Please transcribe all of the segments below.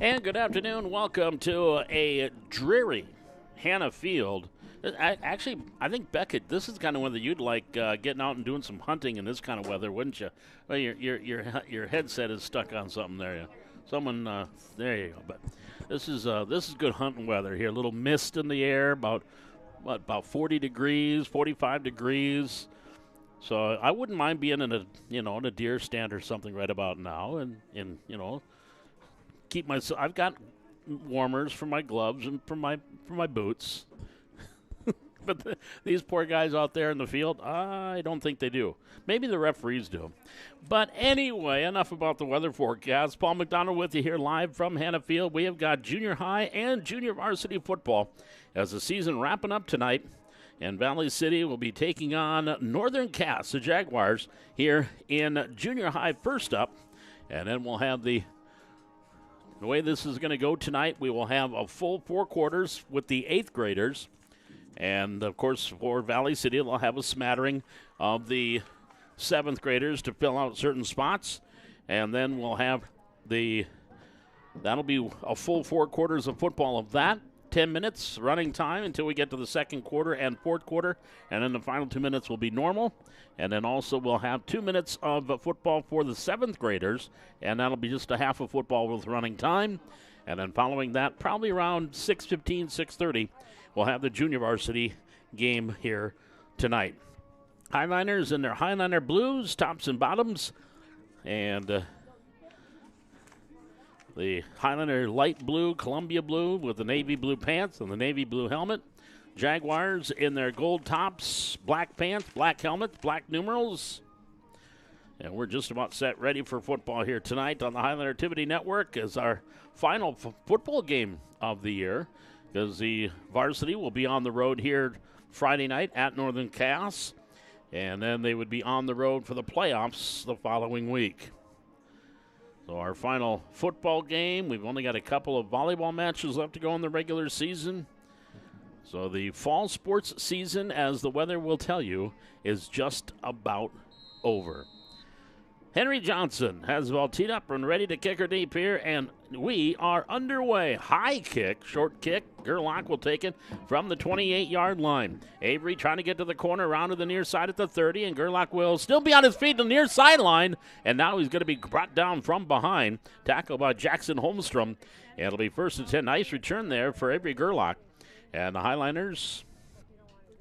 And good afternoon. Welcome to a dreary Hannah Field. I think Beckett, this is kind of weather you'd like getting out and doing some hunting in this kind of weather, wouldn't you? Well, your headset is stuck on something there. Yeah. Someone, there you go. But this is good hunting weather here. A little mist in the air, about 40 degrees, 45 degrees. So I wouldn't mind being in a deer stand or something right about now, and keep myself. I've got warmers for my gloves and for my boots. But these poor guys out there in the field, I don't think they do. Maybe the referees do. But anyway, enough about the weather forecast. Paul McDonald with you here live from Hannah Field. We have got junior high and junior varsity football as the season wrapping up tonight. And Valley City will be taking on Northern Cass, the Jaguars, here in junior high first up. And then we'll have the way this is going to go tonight, we will have a full 4 quarters with the 8th graders. And, of course, for Valley City, they'll have a smattering of the 7th graders to fill out certain spots. And then we'll have that'll be a full 4 quarters of football of that. 10 minutes running time until we get to the second quarter and fourth quarter. And then the final 2 minutes will be normal. And then also we'll have 2 minutes of football for the 7th graders. And that'll be just a half of football with running time. And then following that, probably around 6:15, 6:30, we'll have the junior varsity game here tonight. Highliners in their Highliner blues, tops and bottoms. And the Highliner light blue, Columbia blue with the navy blue pants and the navy blue helmet. Jaguars in their gold tops, black pants, black helmets, black numerals. And we're just about set ready for football here tonight on the Highliner Activity Network as our final football game of the year, because the varsity will be on the road here Friday night at Northern Cass, and then they would be on the road for the playoffs the following week. So our final football game, we've only got a couple of volleyball matches left to go in the regular season. So the fall sports season, as the weather will tell you, is just about over. Henry Johnson has the ball teed up and ready to kick her deep here, and we are underway. High kick, short kick. Gerlach will take it from the 28-yard line. Avery trying to get to the corner, around to the near side at the 30, and Gerlach will still be on his feet to the near sideline, and now he's going to be brought down from behind. Tackled by Jackson Holmstrom. And it'll be 1st and 10. Nice return there for Avery Gerlach. And the Highliners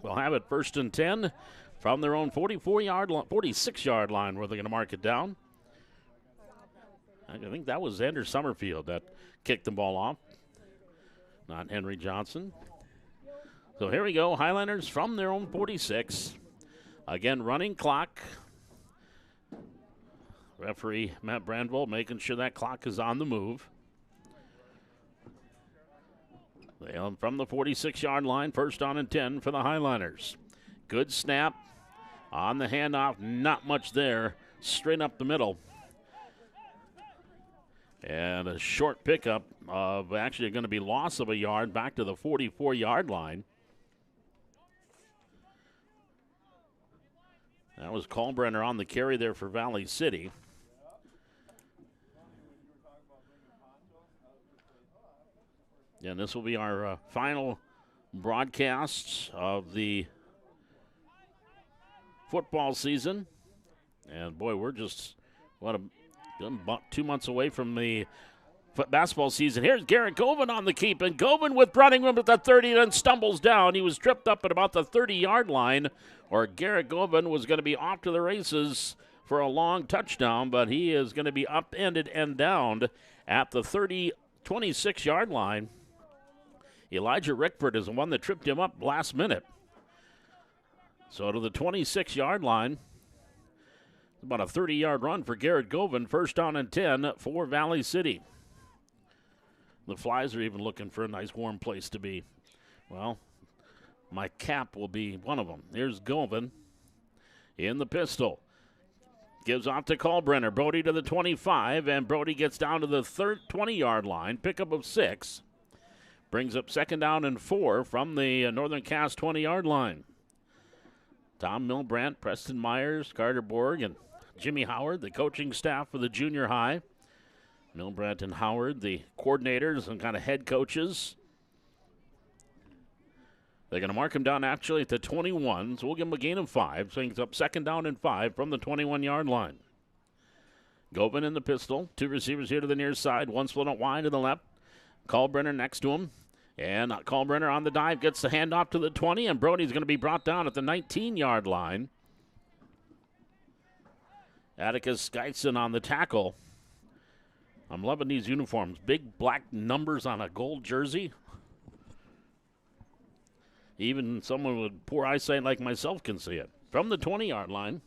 will have it 1st and 10. From their own 46-yard line where they're going to mark it down. I think that was Xander Summerfield that kicked the ball off, not Henry Johnson. So here we go, Highliners from their own 46. Again, running clock. Referee Matt Brandvold making sure that clock is on the move. From the 46-yard line, 1st down and 10 for the Highliners. Good snap. On the handoff, not much there. Straight up the middle. And a short pickup of actually going to be loss of a yard back to the 44-yard line. That was Kalbrenner on the carry there for Valley City. And this will be our final broadcast of the football season. And boy, we're just about 2 months away from the basketball season. Here's Garrett Govan on the keep, and Govan with running room at the 30, then stumbles down. He was tripped up at about the 30-yard line, or Garrett Govan was going to be off to the races for a long touchdown, but he is going to be upended and downed at the 26-yard line. Elijah Rickford is the one that tripped him up last minute. So to the 26-yard line. About a 30-yard run for Garrett Govan. First down and 10 for Valley City. The Flies are even looking for a nice warm place to be. Well, my cap will be one of them. Here's Govan in the pistol. Gives off to Kalbrenner. Brody to the 25, and Brody gets down to the 20-yard line. Pickup of 6. Brings up second down and 4 from the Northern Cass 20-yard line. Tom Milbrandt, Preston Myers, Carter Borg, and Jimmy Howard, the coaching staff for the junior high. Milbrandt and Howard, the coordinators and kind of head coaches. They're going to mark him down actually at the 21, so we'll give him a gain of 5. So he's up second down and 5 from the 21-yard line. Govan in the pistol. 2 receivers here to the near side. One split out wide to the left. Kalbrenner next to him. And Kalbrenner on the dive gets the handoff to the 20, and Brody's going to be brought down at the 19-yard line. Atticus Skyson on the tackle. I'm loving these uniforms. Big black numbers on a gold jersey. Even someone with poor eyesight like myself can see it. From the 20-yard line,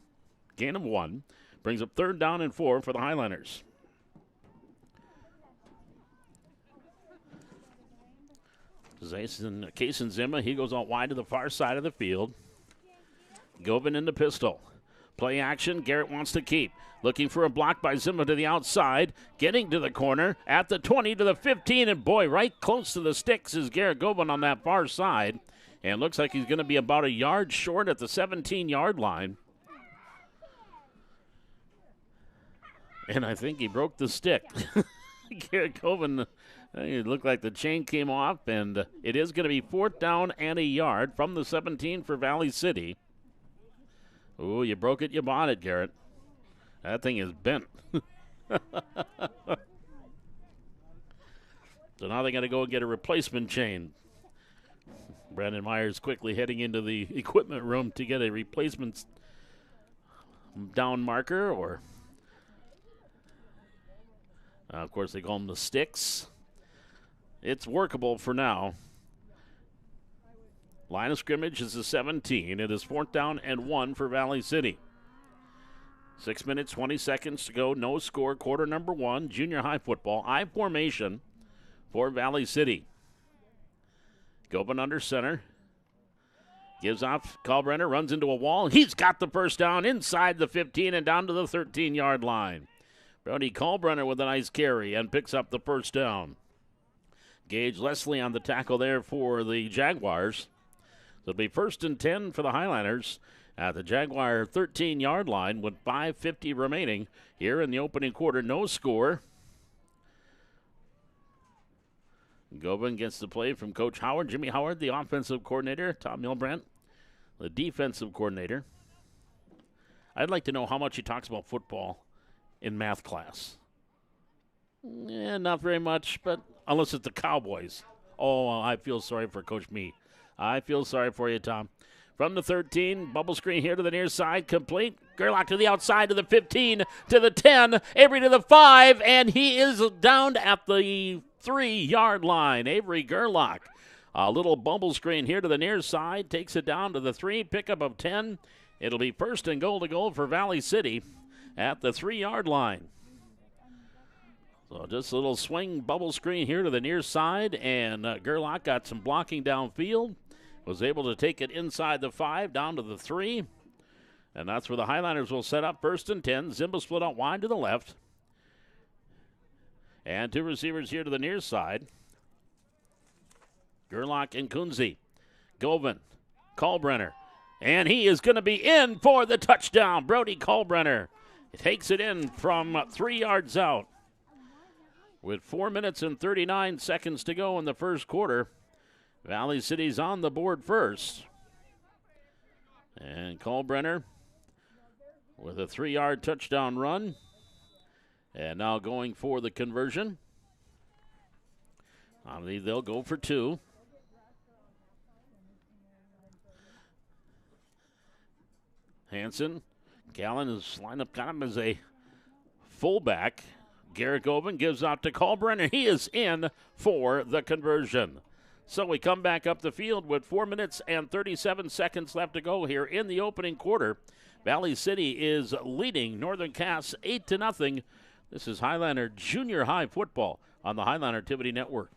gain of 1. Brings up third down and 4 for the Highlanders. Kaysen Zimmer, he goes out wide to the far side of the field. Govan in the pistol. Play action, Garrett wants to keep. Looking for a block by Zimmer to the outside. Getting to the corner at the 20 to the 15. And boy, right close to the sticks is Garrett Govan on that far side. And looks like he's going to be about a yard short at the 17-yard line. And I think he broke the stick. Garrett Govan, it looked like the chain came off. And it is going to be 4th down and a yard from the 17 for Valley City. Oh, you broke it, you bought it, Garrett. That thing is bent. So now they got to go and get a replacement chain. Brandon Myers quickly heading into the equipment room to get a replacement down marker, or of course they call them the sticks. It's workable for now. Line of scrimmage is the 17. It is 4th down and 1 for Valley City. 6 minutes, 20 seconds to go. No score. Quarter number 1. Junior high football. I formation for Valley City. Govan under center. Gives off. Kalbrenner runs into a wall. He's got the first down inside the 15 and down to the 13-yard line. Brody Kalbrenner with a nice carry and picks up the first down. Gage Leslie on the tackle there for the Jaguars. So it'll be 1st and 10 for the Highlanders at the Jaguar 13-yard line with 5:50 remaining here in the opening quarter. No score. Govan gets the play from Coach Howard. Jimmy Howard, the offensive coordinator. Tom Milbrandt, the defensive coordinator. I'd like to know how much he talks about football in math class. Not very much, but unless it's the Cowboys. Oh, I feel sorry for Coach Me. I feel sorry for you, Tom. From the 13, bubble screen here to the near side, complete. Gerlach to the outside to the 15, to the 10, Avery to the 5, and he is down at the 3-yard line. Avery Gerlach. A little bubble screen here to the near side, takes it down to the 3, pickup of 10. It'll be 1st and goal to goal for Valley City at the 3-yard line. So just a little swing bubble screen here to the near side, and Gerlach got some blocking downfield. Was able to take it inside the 5, down to the 3. And that's where the Highlanders will set up 1st and 10. Zimba split out wide to the left. And two receivers here to the near side. Gerlach and Kunze. Govan, Kalbrenner. And he is going to be in for the touchdown. Brody Kalbrenner takes it in from 3 yards out. With 4 minutes and 39 seconds to go in the first quarter, Valley City's on the board first. And Kalbrenner with a 3-yard touchdown run. And now going for the conversion. I believe they'll go for 2. Hanson, Gallen is lined up kind of as a fullback. Garrett Govan gives out to Kalbrenner. He is in for the conversion. So we come back up the field with 4 minutes and 37 seconds left to go here in the opening quarter. Valley City is leading Northern Cass 8-0. This is Highlander Junior High Football on the Highlander Activity Network.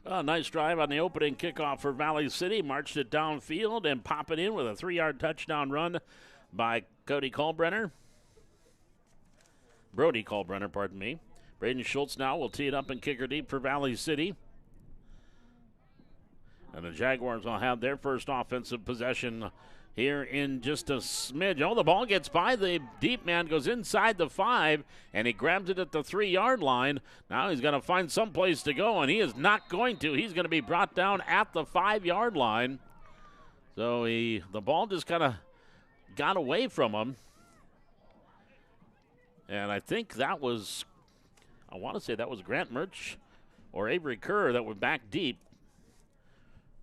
A nice drive on the opening kickoff for Valley City. Marched it downfield and pop it in with a 3-yard touchdown run by Brody Kalbrenner, pardon me. Braden Schultz now will tee it up and kick her deep for Valley City. And the Jaguars will have their first offensive possession here in just a smidge. Oh, the ball gets by the deep man, goes inside the 5, and he grabs it at the 3-yard line. Now he's going to find some place to go, and he is not going to. He's going to be brought down at the 5-yard line. So the ball just kind of got away from him. And I think that was, I want to say that was Grant Murch or Avery Kerr that were back deep.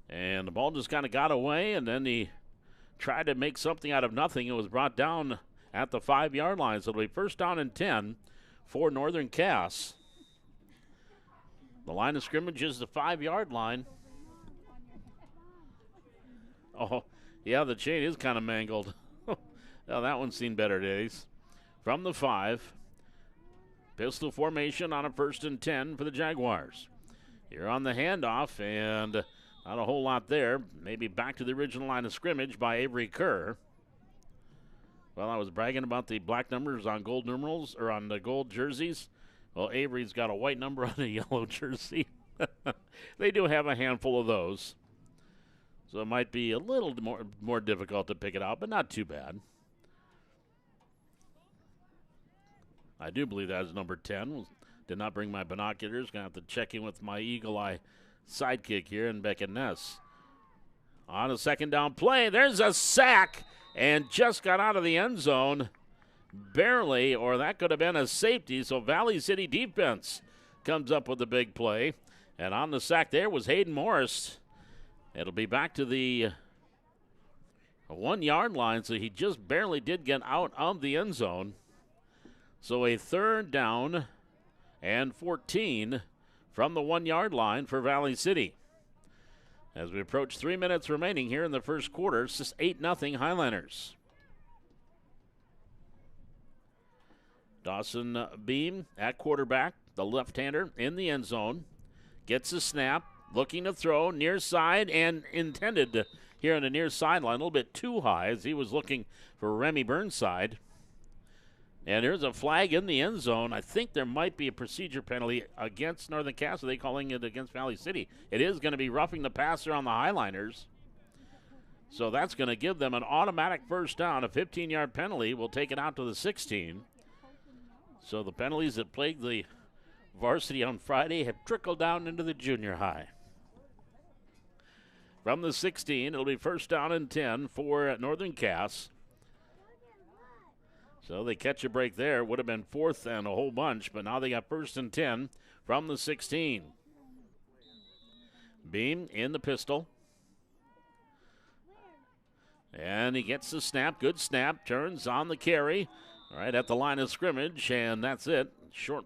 And the ball just kind of got away, and then he tried to make something out of nothing. It was brought down at the 5-yard line. So it'll be first down and 10 for Northern Cass. The line of scrimmage is the 5-yard line. Oh, yeah, the chain is kind of mangled. Well, that one's seen better days. From the 5, pistol formation on a 1st and 10 for the Jaguars. Here on the handoff, and not a whole lot there. Maybe back to the original line of scrimmage by Avery Kerr. Well, I was bragging about the black numbers on gold numerals, or on the gold jerseys. Well, Avery's got a white number on a yellow jersey. They do have a handful of those. So it might be a little more difficult to pick it out, but not too bad. I do believe that is number 10. Did not bring my binoculars. Going to have to check in with my eagle eye sidekick here in Beckett Ness. On a second down play, there's a sack and just got out of the end zone. Barely, or that could have been a safety. So Valley City defense comes up with the big play. And on the sack there was Hayden Morris. It'll be back to the 1-yard line, so he just barely did get out of the end zone. So a 3rd down and 14 from the 1-yard line for Valley City. As we approach 3 minutes remaining here in the first quarter, it's just 8-0 Highlanders. Dawson Beam at quarterback, the left-hander in the end zone. Gets a snap, looking to throw, near side, and intended here on the near sideline, a little bit too high as he was looking for Remy Burnside. And there's a flag in the end zone. I think there might be a procedure penalty against Northern Cass. Are they calling it against Valley City? It is going to be roughing the passer on the Highliners. So that's going to give them an automatic first down. A 15-yard penalty will take it out to the 16. So the penalties that plagued the varsity on Friday have trickled down into the junior high. From the 16, it'll be first down and 10 for Northern Cass. So they catch a break there. Would have been fourth and a whole bunch, but now they got 1st and 10 from the 16. Beam in the pistol. And he gets the snap. Good snap. Turns on the carry. Right at the line of scrimmage, and that's it. Short,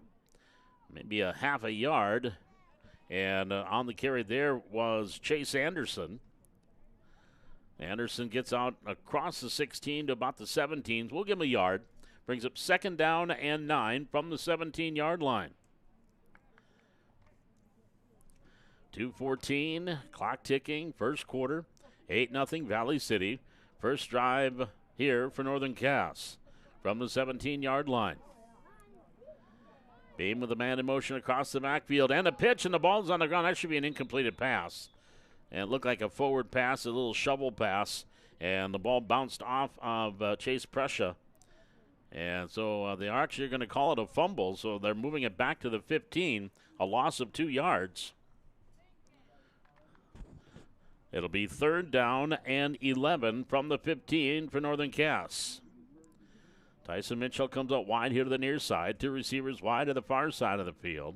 maybe a half a yard. And on the carry there was Chase Anderson. Anderson gets out across the 16 to about the 17. We'll give him a yard. Brings up 2nd down and 9 from the 17-yard line. 2:14, clock ticking, first quarter. 8-0 Valley City. First drive here for Northern Cass from the 17-yard line. Beam with a man in motion across the backfield and a pitch, and the ball's on the ground. That should be an incompleted pass. And it looked like a forward pass, a little shovel pass, and the ball bounced off of Chase Prescia. And so the Arcs are going to call it a fumble, so they're moving it back to the 15, a loss of 2 yards. It'll be 3rd down and 11 from the 15 for Northern Cass. Tyson Mitchell comes out wide here to the near side. 2 receivers wide to the far side of the field.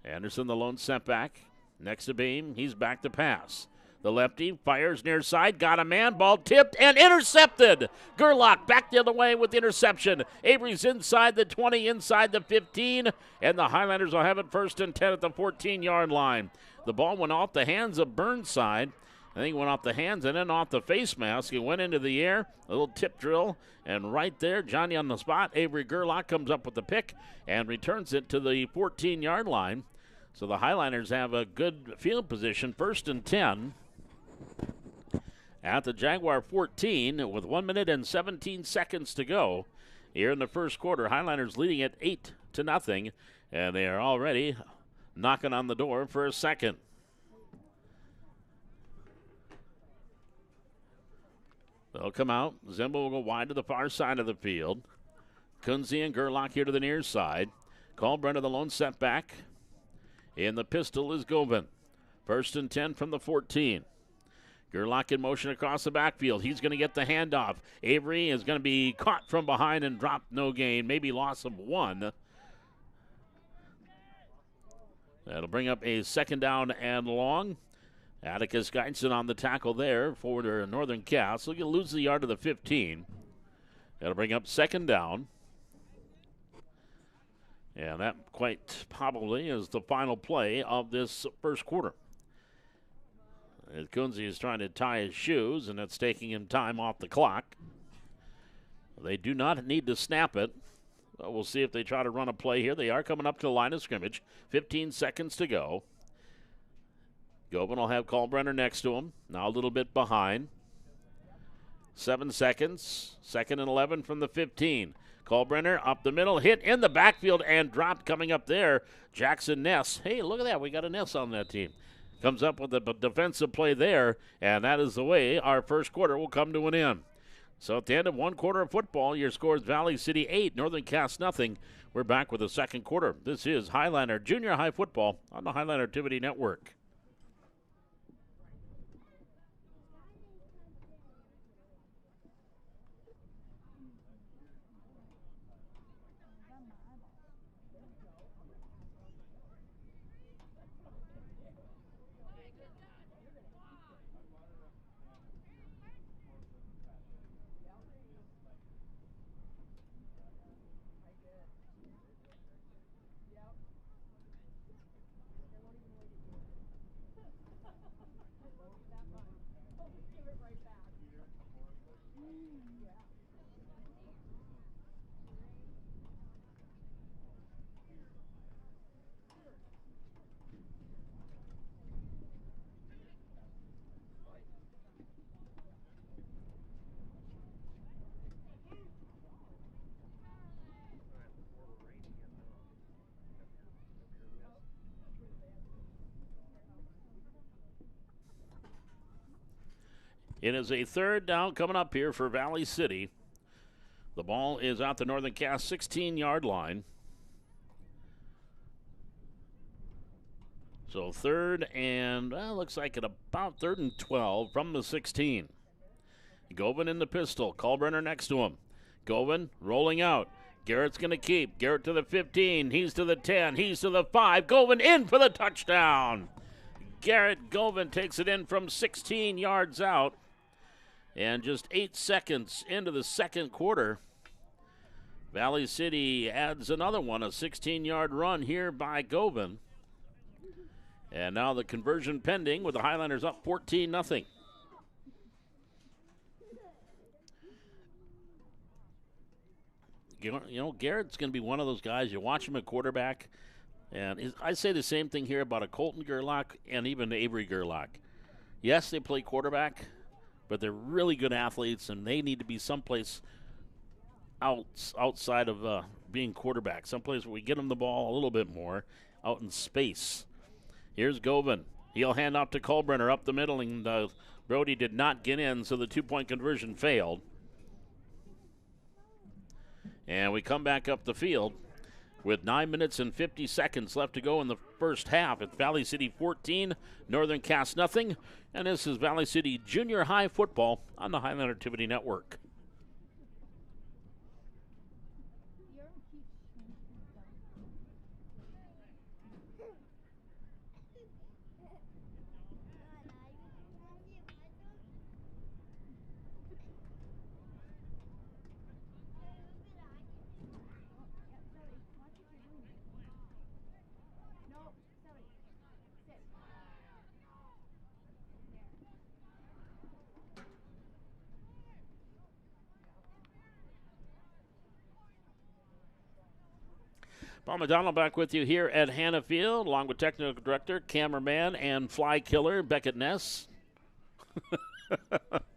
Anderson, the lone setback. Next to Beam, he's back to pass. The lefty fires near side, got a man, ball tipped and intercepted. Gerlach back the other way with the interception. Avery's inside the 20, inside the 15, and the Highlanders will have it 1st and 10 at the 14-yard line. The ball went off the hands of Burnside. I think it went off the hands and then off the face mask. It went into the air, a little tip drill, and right there, Johnny on the spot. Avery Gerlach comes up with the pick and returns it to the 14-yard line. So the Highlanders have a good field position, 1st and 10 at the Jaguar 14 with 1 minute and 17 seconds to go here in the first quarter. Highlanders leading at 8-0, and they are already knocking on the door for a second. They'll come out. Zimba will go wide to the far side of the field. Kunze and Gerlach here to the near side. Kalbrunner the lone setback. In the pistol is Govan. 1st and 10 from the 14. Gerlach in motion across the backfield. He's going to get the handoff. Avery is going to be caught from behind and dropped, no gain. Maybe loss of 1. That'll bring up a 2nd down and long. Atticus Geinson on the tackle there for Northern Cass. So you'll lose the yard to the 15. That'll bring up 2nd down. And that quite probably is the final play of this first quarter. Kunze is trying to tie his shoes, and it's taking him time off the clock. They do not need to snap it. We'll see if they try to run a play here. They are coming up to the line of scrimmage. 15 seconds to go. Govan will have Kalbrenner next to him. Now a little bit behind. 7 seconds. 2nd and 11 from the 15. Kalbrenner up the middle, hit in the backfield and dropped coming up there. Jackson Ness. Hey, look at that. We got a Ness on that team. Comes up with a defensive play there, and that is the way our first quarter will come to an end. So at the end of 1 quarter of football, your score is Valley City 8, Northern Cass nothing. We're back with the second quarter. This is Highlander Junior High Football on the Highlander Activity Network. It is a 3rd down coming up here for Valley City. The ball is out the Northern Cass 16-yard line. So 3rd and, well, looks like at about 3rd and 12 from the 16. Govan in the pistol. Kalbrenner next to him. Govan rolling out. Garrett's going to keep. Garrett to the 15. He's to the 10. He's to the 5. Govan in for the touchdown. Garrett Govan takes it in from 16 yards out. And just 8 seconds into the second quarter, Valley City adds another one, a 16-yard run here by Govan. And now the conversion pending with the Highlanders up 14-0. You know, Garrett's going to be one of those guys, you watch him at quarterback, and I say the same thing here about a Colton Gerlach and even Avery Gerlach. Yes, they play quarterback, but they're really good athletes, and they need to be someplace outside of being quarterback, someplace where we get them the ball a little bit more out in space. Here's Govan. He'll hand off to Kalbrenner up the middle, and Brody did not get in, so the two-point conversion failed. And we come back up the field with 9 minutes and 50 seconds left to go in the first half. It's Valley City 14, Northern Cass nothing. And this is Valley City Junior High Football on the Highland Activity Network. Paul McDonald back with you here at Hannah Field, along with technical director, cameraman, and fly killer Beckett Ness.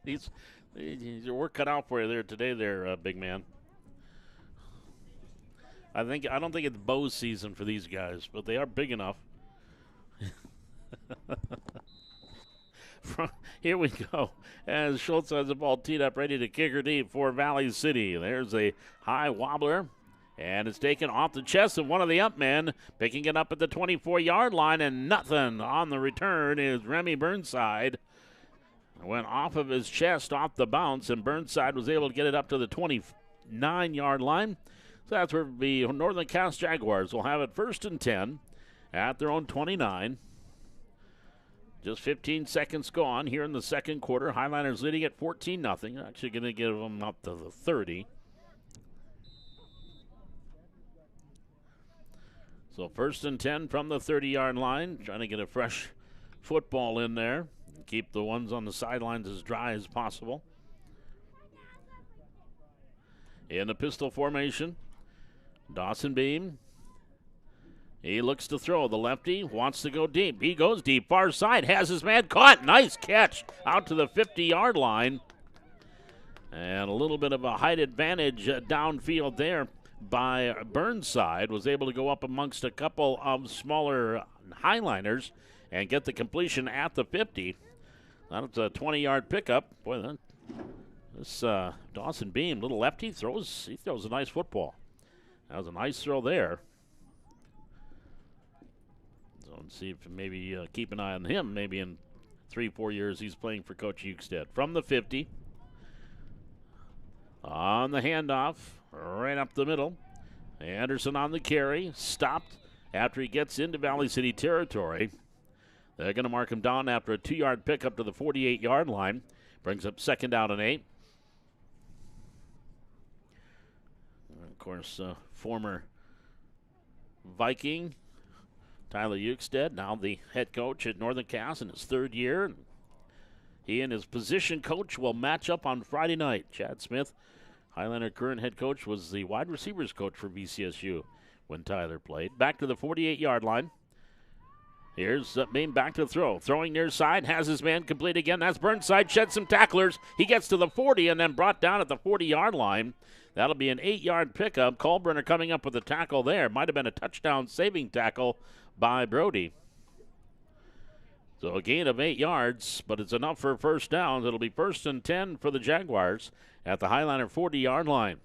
He's your work cut out for you there today, there, big man. I don't think it's bow season for these guys, but they are big enough. Here we go, as Schultz has the ball teed up, ready to kick her deep for Valley City. There's a high wobbler. And it's taken off the chest of one of the up men, picking it up at the 24-yard line, and nothing on the return is Remy Burnside. Went off of his chest off the bounce, and Burnside was able to get it up to the 29-yard line. So that's where the Northern Cass Jaguars will have it 1st and 10 at their own 29. Just 15 seconds gone here in the second quarter. Highlanders leading at 14-0. Actually going to give them up to the 30. So 1st and 10 from the 30-yard line, trying to get a fresh football in there. Keep the ones on the sidelines as dry as possible. In the pistol formation, Dawson Beam. He looks to throw. The lefty wants to go deep. He goes deep. Far side, has his man caught. Nice catch out to the 50-yard line. And a little bit of a height advantage downfield there by Burnside. Was able to go up amongst a couple of smaller Highliners and get the completion at the 50. That's a 20-yard pickup. Boy, this Dawson Beam, little lefty, throws a nice football. That was a nice throw there. So let's see if maybe keep an eye on him. Maybe in 3-4 years he's playing for Coach Eucstead. From the 50. On the handoff, right up the middle. Anderson on the carry, stopped after he gets into Valley City territory. They're going to mark him down after a 2-yard pickup to the 48-yard line. Brings up 2nd down and 8. And of course, former Viking Tyler Eucstead, now the head coach at Northern Cass in his 3rd year. He and his position coach will match up on Friday night. Chad Smith, Highlander current head coach, was the wide receivers coach for VCSU when Tyler played. Back to the 48-yard line. Here's Beam back to throw. Throwing near side, has his man complete again. That's Burnside, shed some tacklers. He gets to the 40 and then brought down at the 40-yard line. That'll be an 8-yard pickup. Kalbrenner coming up with a tackle there. Might have been a touchdown saving tackle by Brody. So a gain of 8 yards, but it's enough for first down. It'll be 1st and 10 for the Jaguars at the Highlander 40-yard line.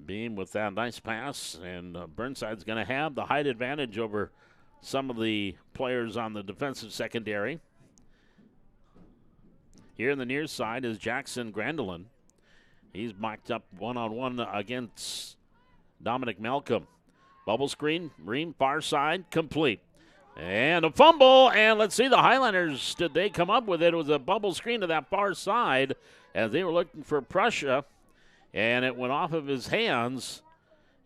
Beam with that nice pass, and Burnside's going to have the height advantage over some of the players on the defensive secondary. Here in the near side is Jackson Grandelin. He's mocked up one-on-one against Dominic Malcolm. Bubble screen, Ream, far side, complete. And a fumble, and let's see, the Highlanders, did they come up with it? It was a bubble screen to that far side as they were looking for Prussia, and it went off of his hands.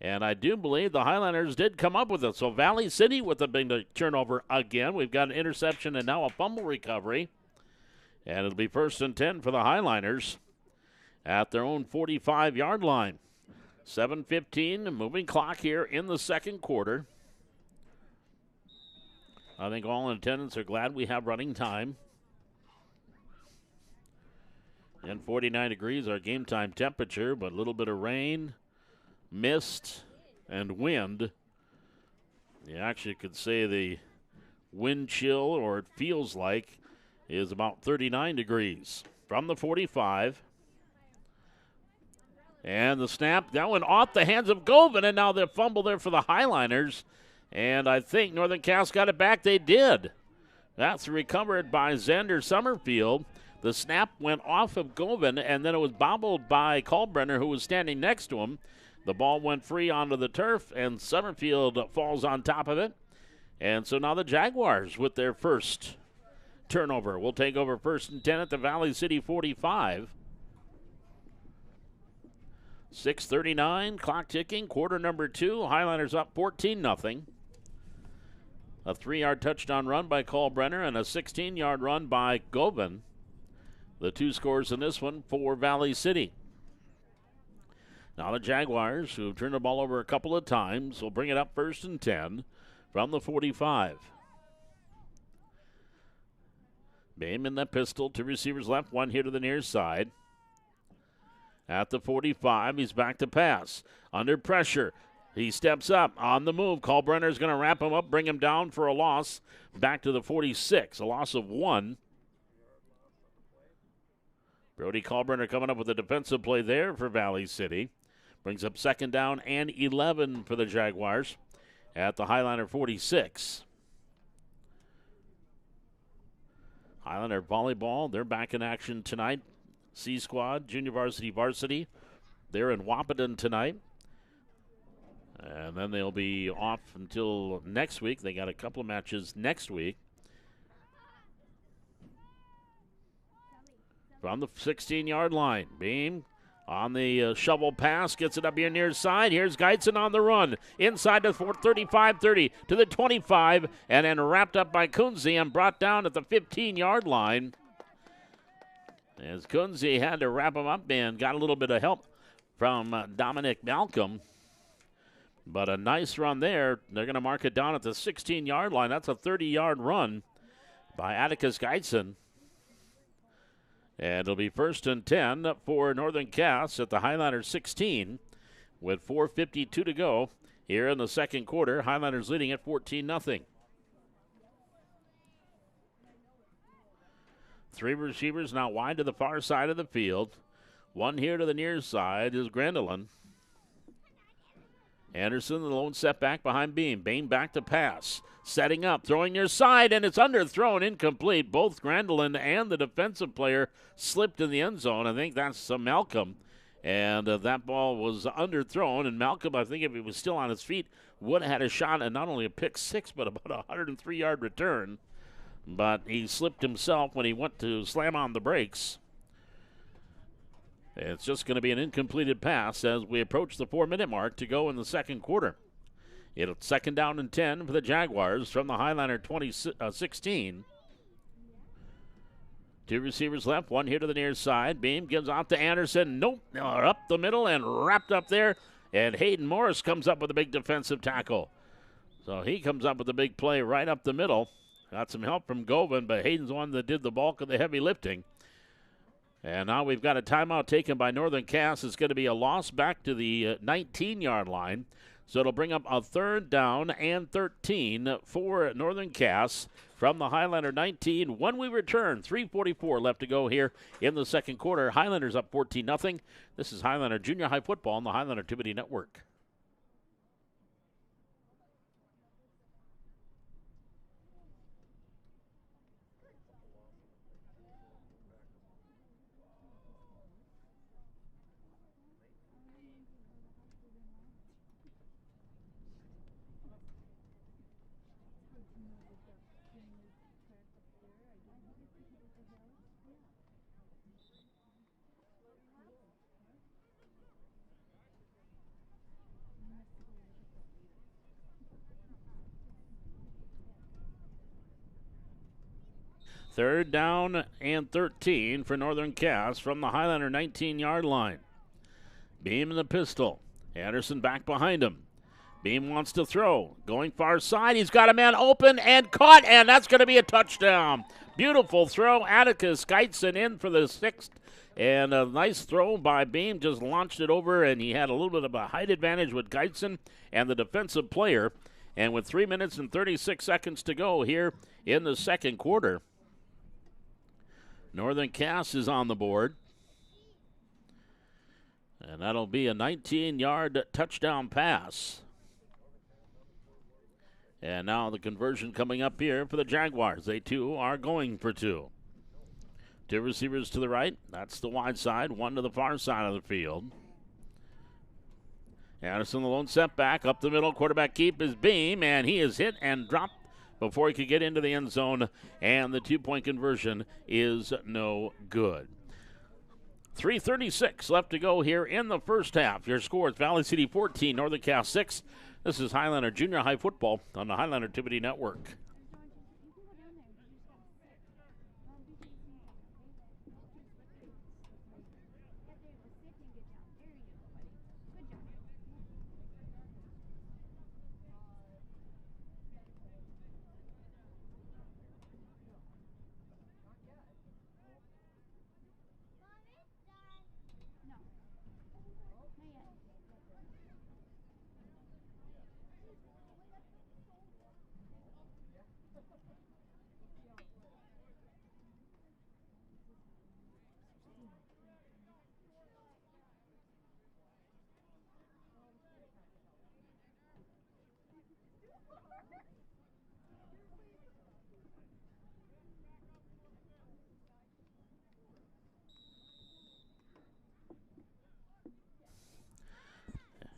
And I do believe the Highlanders did come up with it. So Valley City with a big turnover again. We've got an interception and now a fumble recovery. And it'll be 1st and 10 for the Highlanders at their own 45-yard line. 7:15, moving clock here in the second quarter. I think all in attendance are glad we have running time. And 49 degrees, our game time temperature, but a little bit of rain, mist, and wind. You actually could say the wind chill, or it feels like, is about 39 degrees. From the 45. And the snap, that went off the hands of Govan, and now the fumble there for the Highliners. And I think Northern Cass got it back. They did. That's recovered by Xander Summerfield. The snap went off of Govan, and then it was bobbled by Kalbrenner, who was standing next to him. The ball went free onto the turf, and Summerfield falls on top of it. And so now the Jaguars with their first turnover will take over 1st and 10 at the Valley City 45. 6:39, clock ticking, quarter number 2. Highlanders up 14-0. A 3-yard touchdown run by Kalbrenner and a 16-yard run by Govan. The 2 scores in this one for Valley City. Now the Jaguars, who have turned the ball over a couple of times, will bring it up 1st and 10 from the 45. Bame in the pistol, 2 receivers left, 1 here to the near side. At the 45, he's back to pass. Under pressure, he steps up on the move. Kalbrenner's going to wrap him up, bring him down for a loss. Back to the 46, a loss of 1. Brody Kalbrenner coming up with a defensive play there for Valley City. Brings up 2nd down and 11 for the Jaguars at the Highliner 46. Highlander volleyball, they're back in action tonight. C Squad, Junior Varsity. They're in Wahpeton tonight. And then they'll be off until next week. They got a couple of matches next week. From the 16-yard line, Beam on the shovel pass, gets it up here near side. Here's Geitzen on the run. Inside to 35-30 to the 25, and then wrapped up by Kunze and brought down at the 15-yard line. As Kunze had to wrap him up and got a little bit of help from Dominic Malcolm. But a nice run there. They're going to mark it down at the 16-yard line. That's a 30-yard run by Atticus Geitzen. And it'll be 1st and 10 for Northern Cass at the Highlanders 16 with 4:52 to go here in the second quarter. Highlanders leading at 14-0. 3 receivers now wide to the far side of the field. 1 here to the near side is Grandelin. Anderson, the lone setback behind Beam. Beam back to pass. Setting up, throwing near side, and it's underthrown, incomplete. Both Grandelin and the defensive player slipped in the end zone. I think that's Malcolm. And that ball was underthrown, and Malcolm, I think if he was still on his feet, would have had a shot at not only a pick 6, but about a 103-yard return. But he slipped himself when he went to slam on the brakes. It's just going to be an incompleted pass as we approach the 4-minute mark to go in the second quarter. It's 2nd down and 10 for the Jaguars from the Highliner 16. 2 receivers left, 1 here to the near side. Beam gives out to Anderson. Nope, up the middle and wrapped up there. And Hayden Morris comes up with a big defensive tackle. So he comes up with a big play right up the middle. Got some help from Govan, but Hayden's the one that did the bulk of the heavy lifting. And now we've got a timeout taken by Northern Cass. It's going to be a loss back to the 19-yard line. So it'll bring up a 3rd down and 13 for Northern Cass from the Highlander 19. When we return, 3:44 left to go here in the second quarter. Highlanders up 14-0. This is Highlander Junior High Football on the Highlander Activity Network. Third down and 13 for Northern Cass from the Highlander 19-yard line. Beam in the pistol. Anderson back behind him. Beam wants to throw. Going far side. He's got a man open and caught, and that's going to be a touchdown. Beautiful throw. Atticus Geitzen in for the 6th. And a nice throw by Beam. Just launched it over, and he had a little bit of a height advantage with Geitzen and the defensive player. And with 3 minutes and 36 seconds to go here in the second quarter, Northern Cass is on the board. And that'll be a 19-yard touchdown pass. And now the conversion coming up here for the Jaguars. They, too, are going for 2. 2 receivers to the right. That's the wide side. 1 to the far side of the field. Anderson, the lone setback. Up the middle. Quarterback keep is Beam. And he is hit and dropped before he could get into the end zone. And the 2-point conversion is no good. 3:36 left to go here in the first half. Your score is Valley City 14, Northern Cal 6. This is Highlander Junior High Football on the Highlander Activity Network.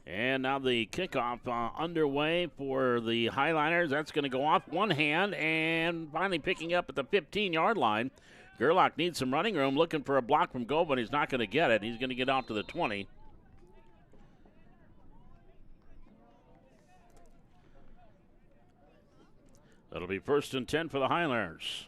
And now the kickoff underway for the Highliners. That's going to go off one hand and finally picking up at the 15-yard line. Gerlach needs some running room, looking for a block from Govan. He's not going to get it. He's going to get out to the 20. That'll be 1st and 10 for the Highliners.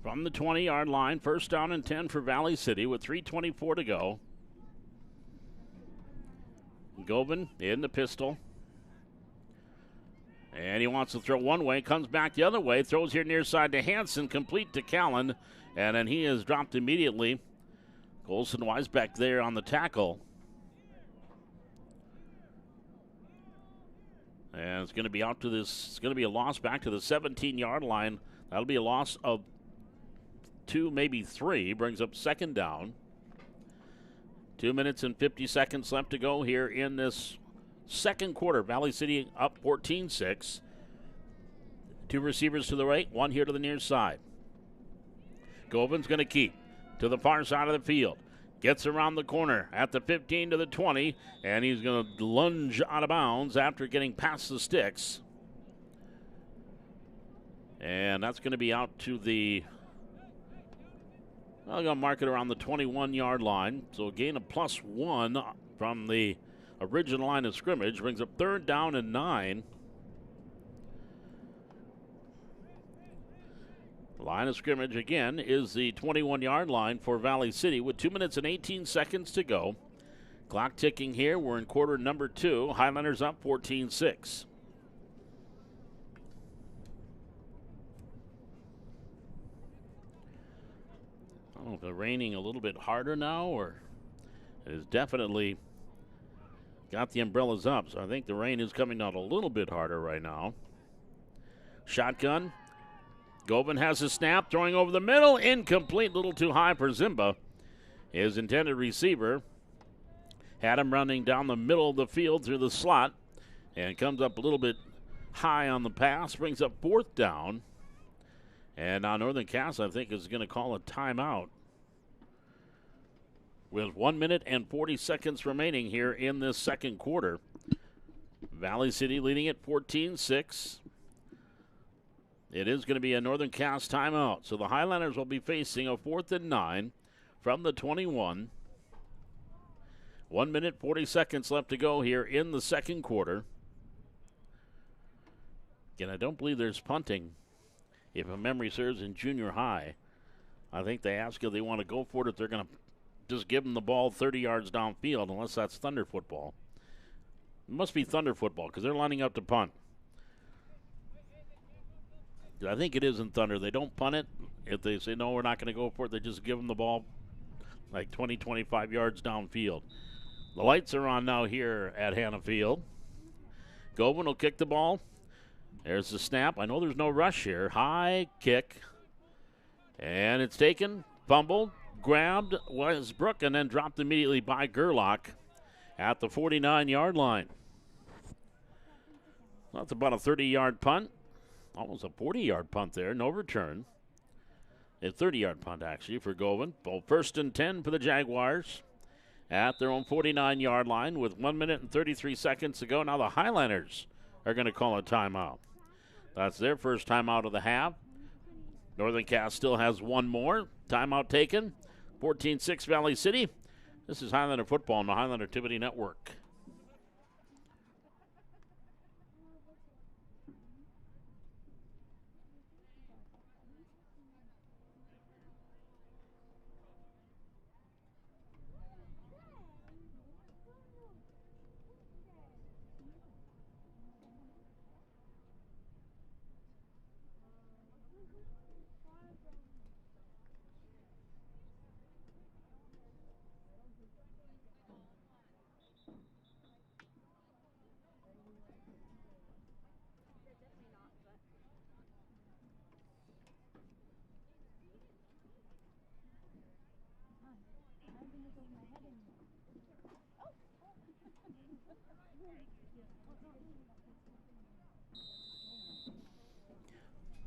From the 20-yard line, 1st down and 10 for Valley City with 3:24 to go. Govan in the pistol. And he wants to throw one way, comes back the other way, throws here near side to Hanson, complete to Callan, and then he is dropped immediately. Colson Weisbeck there on the tackle. And it's going to be out to this, it's going to be a loss back to the 17-yard line. That'll be a loss of 2, maybe 3, brings up 2nd down. 2 minutes and 50 seconds left to go here in this second quarter. Valley City up 14-6. 2 receivers to the right, 1 here to the near side. Govan's going to keep to the far side of the field. Gets around the corner at the 15 to the 20, and he's going to lunge out of bounds after getting past the sticks. And that's going to be out to the, I'm going to mark it around the 21-yard line. So a gain of +1 from the original line of scrimmage brings up 3rd down and 9. Line of scrimmage again is the 21-yard line for Valley City with 2 minutes and 18 seconds to go. Clock ticking here. We're in quarter number 2. Highlanders up 14-6. I don't know if they're raining a little bit harder now, or it has definitely got the umbrellas up. So I think the rain is coming out a little bit harder right now. Shotgun. Govan has a snap, throwing over the middle. Incomplete, little too high for Zimba. His intended receiver had him running down the middle of the field through the slot, and comes up a little bit high on the pass, brings up 4th down. And now Northern Cass, I think, is going to call a timeout with 1 minute and 40 seconds remaining here in this second quarter. Valley City leading at 14-6. It is going to be a Northern Cass timeout. So the Highlanders will be facing a 4th and 9 from the 21. 1 minute, 40 seconds left to go here in the second quarter. Again, I don't believe there's punting, if a memory serves, in junior high. I think they ask if they want to go for it, if they're going to just give them the ball 30 yards downfield, unless that's Thunder football. It must be Thunder football because they're lining up to punt. I think it is in Thunder. They don't punt it. If they say, no, we're not going to go for it, they just give them the ball like 20, 25 yards downfield. The lights are on now here at Hannah Field. Govan will kick the ball. There's the snap. I know there's no rush here. High kick. And it's taken, fumbled, grabbed Westbrook, and then dropped immediately by Gerlach at the 49-yard line. That's about a 30-yard punt. Almost a 40-yard punt there. No return. A 30-yard punt, actually, for Govan. Well, 1st and 10 for the Jaguars at their own 49-yard line with 1 minute and 33 seconds to go. Now the Highlanders are going to call a timeout. That's their first timeout of the half. Northern Cass still has one more. Timeout taken. 14-6 Valley City. This is Highlander football on the Highlander Activity Network.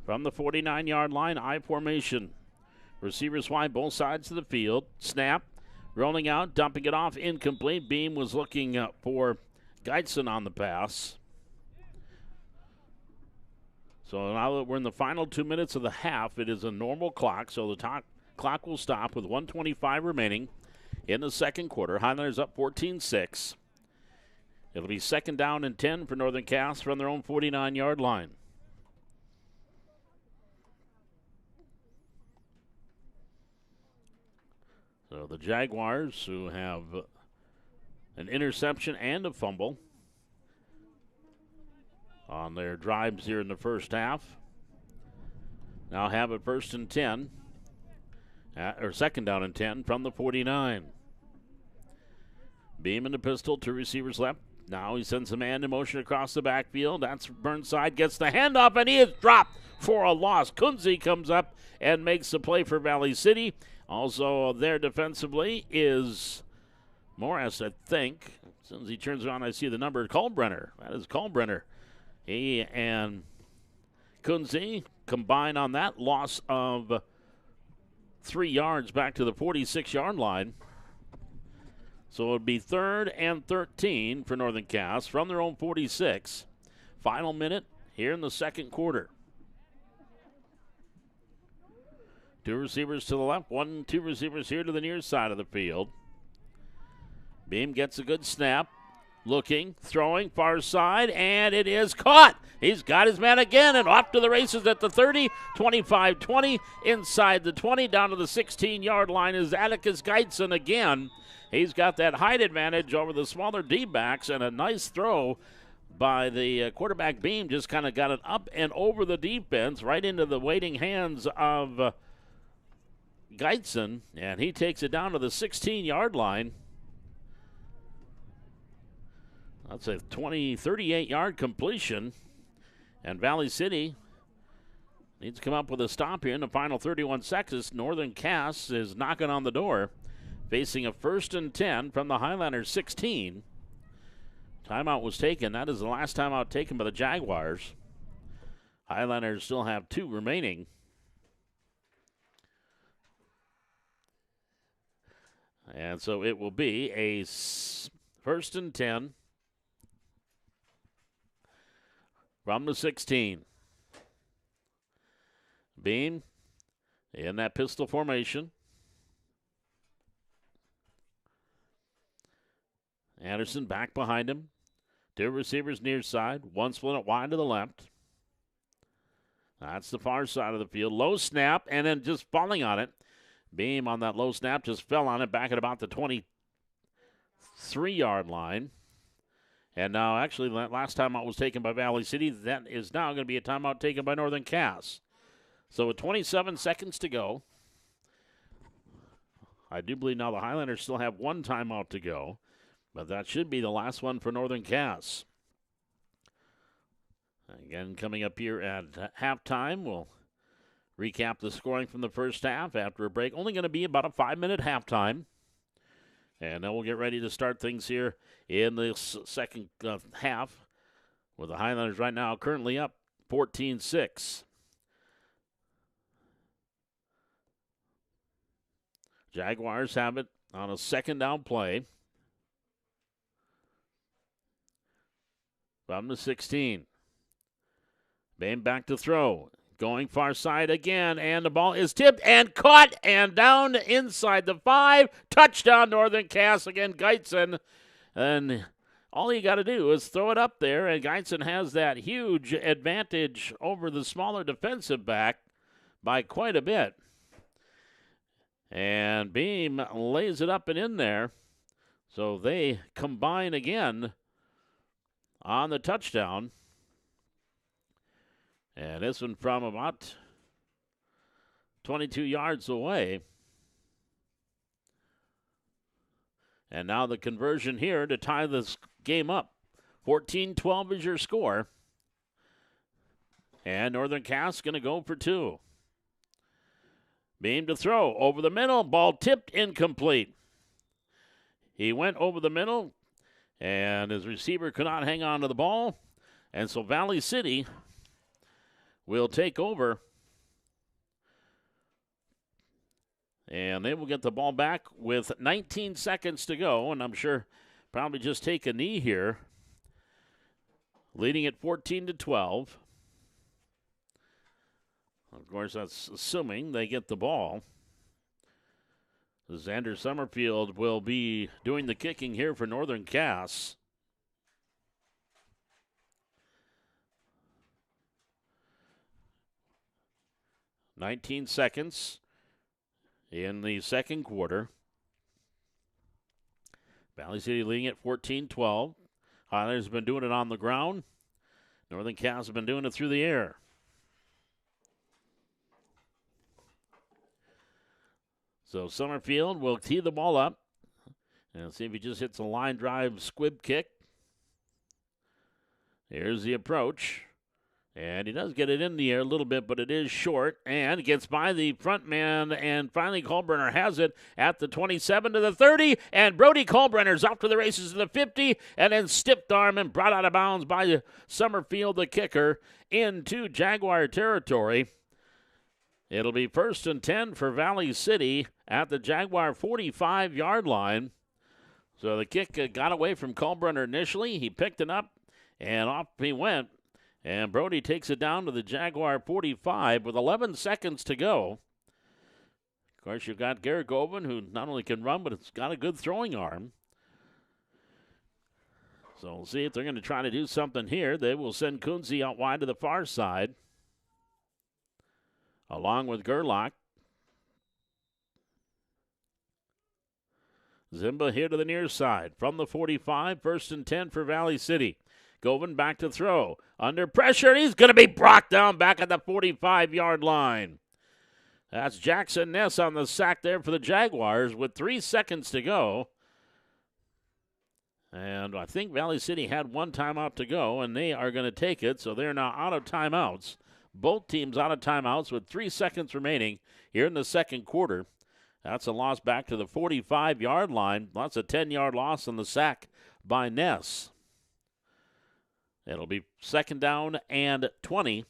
From the 49-yard line, I formation. Receivers wide, both sides of the field. Snap, rolling out, dumping it off, incomplete. Beam was looking for Geitson on the pass. So now that we're in the final 2 minutes of the half, it is a normal clock, so the clock will stop with 1:25 remaining in the second quarter. Highlanders up 14-6. It'll be 2nd down and 10 for Northern Cass from their own 49-yard line. So the Jaguars, who have an interception and a fumble on their drives here in the first half, now have it 1st and 10, or 2nd down and 10 from the 49. Beam in the pistol, 2 receivers left. Now he sends a man in motion across the backfield. That's Burnside, gets the handoff, and he is dropped for a loss. Kunze comes up and makes the play for Valley City. Also there defensively is Morris, I think. As soon as he turns around, I see the number, Kalbrenner. That is Kalbrenner. He and Kunze combine on that loss of 3 yards back to the 46-yard line. So it would be 3rd and 13 for Northern Cass from their own 46. Final minute here in the second quarter. 2 receivers to the left, 2 receivers here to the near side of the field. Beam gets a good snap. Looking, throwing, far side, and it is caught. He's got his man again, and off to the races at the 30, 25-20, inside the 20, down to the 16-yard line is Atticus Geitson again. He's got that height advantage over the smaller D-backs, and a nice throw by the quarterback. Beam just kind of got it up and over the defense, right into the waiting hands of Geitson, and he takes it down to the 16-yard line. That's a 38-yard completion. And Valley City needs to come up with a stop here in the final 31 seconds. Northern Cass is knocking on the door, facing a 1st and 10 from the Highlanders 16. Timeout was taken. That is the last timeout taken by the Jaguars. Highlanders still have 2 remaining. And so it will be a 1st and 10 from the 16. Beam in that pistol formation. Anderson back behind him. Two receivers near side. One split it wide to the left. That's the far side of the field. Low snap, and then just falling on it. Beam on that low snap just fell on it back at about the 23-yard line. And now, actually, that last timeout was taken by Valley City. That is now going to be a timeout taken by Northern Cass. So with 27 seconds to go, I do believe now the Highlanders still have one timeout to go, but that should be the last one for Northern Cass. Again, coming up here at halftime, we'll recap the scoring from the first half after a break. Only going to be about a 5-minute halftime. And then we'll get ready to start things here in the second half, with the Highlanders right now currently up 14-6. Jaguars have it on a second down play from the 16. Bain back to throw. Going far side again, and the ball is tipped and caught and down inside the 5. Touchdown, Northern Cass. Again, Geitzen. And all you got to do is throw it up there, and Geitzen has that huge advantage over the smaller defensive back by quite a bit. And Beam lays it up and in there. So they combine again on the touchdown. And this one from about 22 yards away. And now the conversion here to tie this game up. 14-12 is your score. And Northern Cass going to go for 2. Beam to throw over the middle. Ball tipped, incomplete. He went over the middle, and his receiver could not hang on to the ball. And so Valley City will take over, and they will get the ball back with 19 seconds to go, and I'm sure probably just take a knee here, leading at 14-12. Of course, that's assuming they get the ball. Xander Summerfield will be doing the kicking here for Northern Cass. 19 seconds in the second quarter. Valley City leading at 14-12. Highlanders have been doing it on the ground. Northern Cass have been doing it through the air. So Summerfield will tee the ball up. And see if he just hits a line drive squib kick. Here's the approach. And he does get it in the air a little bit, but it is short. And gets by the front man, and finally Kalbrenner has it at the 27 to the 30. And Brody Kalbrenner's off to the races to the 50, and then stiffed arm and brought out of bounds by Summerfield, the kicker, into Jaguar territory. It'll be 1st and 10 for Valley City at the Jaguar 45-yard line. So the kick got away from Kalbrenner initially. He picked it up, and off he went. And Brody takes it down to the Jaguar 45 with 11 seconds to go. Of course, you've got Garrett Govan, who not only can run, but it's got a good throwing arm. So we'll see if they're going to try to do something here. They will send Kunze out wide to the far side, along with Gerlach. Zimba here to the near side from the 45, 1st and 10 for Valley City. Govan back to throw. Under pressure, and he's going to be brought down back at the 45-yard line. That's Jackson Ness on the sack there for the Jaguars with 3 seconds to go. And I think Valley City had one timeout to go, and they are going to take it, so they're now out of timeouts. Both teams out of timeouts with 3 seconds remaining here in the second quarter. That's a loss back to the 45-yard line. That's a 10-yard loss on the sack by Ness. It'll be 2nd down and 20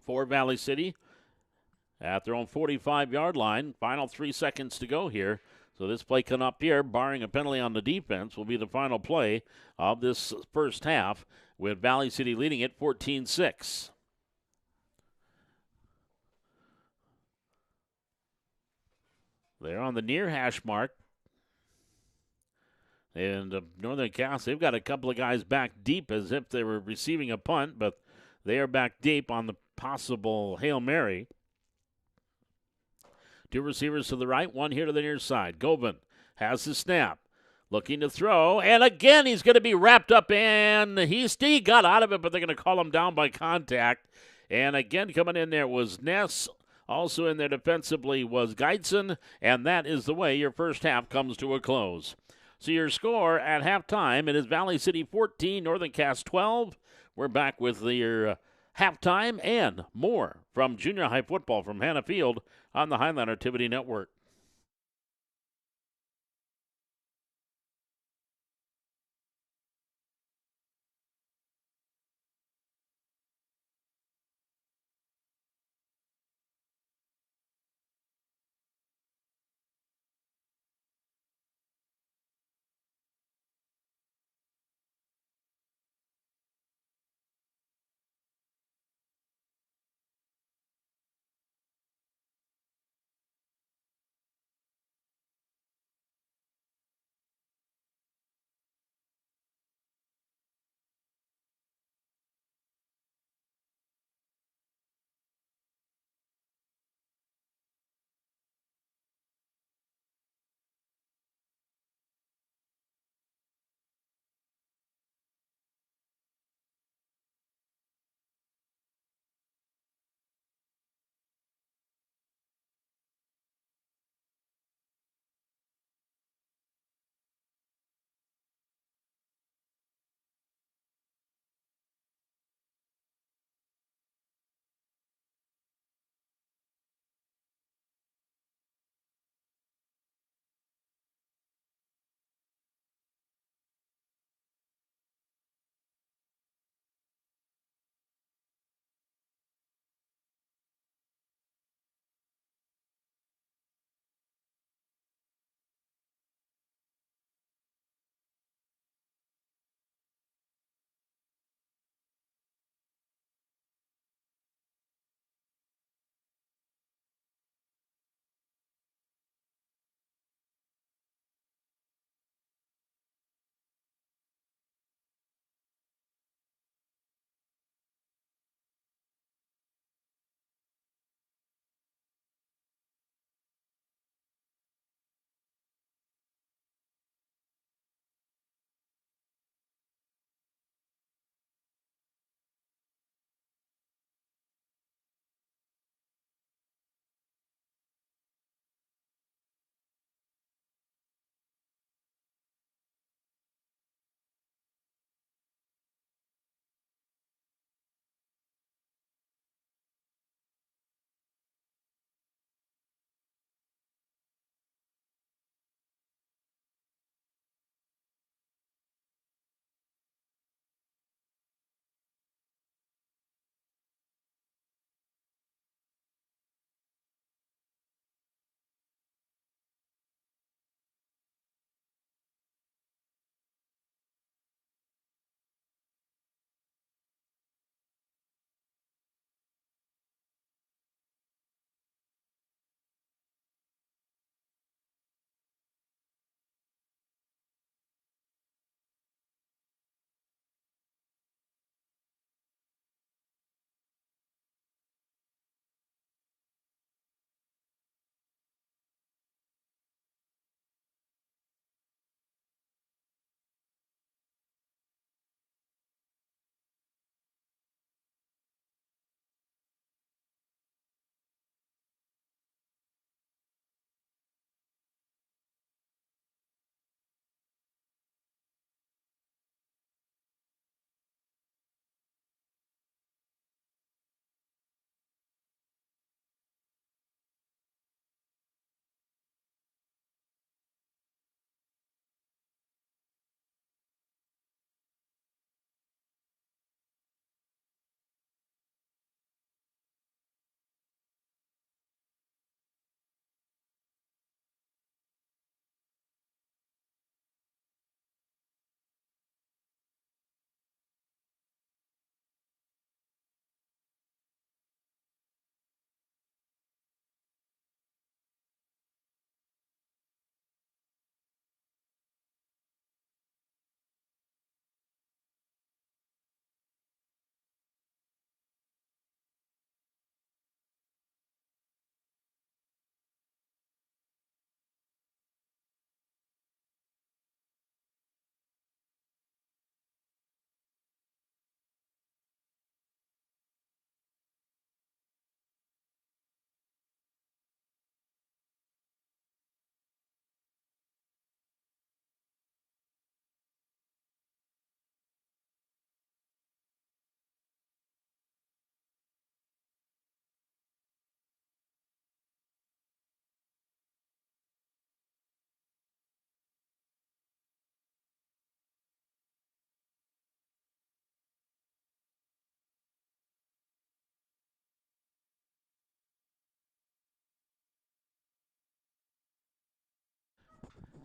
for Valley City at their own 45-yard line. Final 3 seconds to go here. So this play coming up here, barring a penalty on the defense, will be the final play of this first half, with Valley City leading it 14-6. They're on the near hash mark. And Northern Cass, they've got a couple of guys back deep as if they were receiving a punt, but they are back deep on the possible Hail Mary. Two receivers to the right, one here to the near side. Govan has the snap, looking to throw, and again he's going to be wrapped up, and he got out of it, but they're going to call him down by contact. And again coming in there was Ness. Also in there defensively was Geitson, and that is the way your first half comes to a close. So your score at halftime, it is Valley City 14, Northern Cass 12. We're back with your halftime and more from junior high football from Hannah Field on the Highline Activity Network.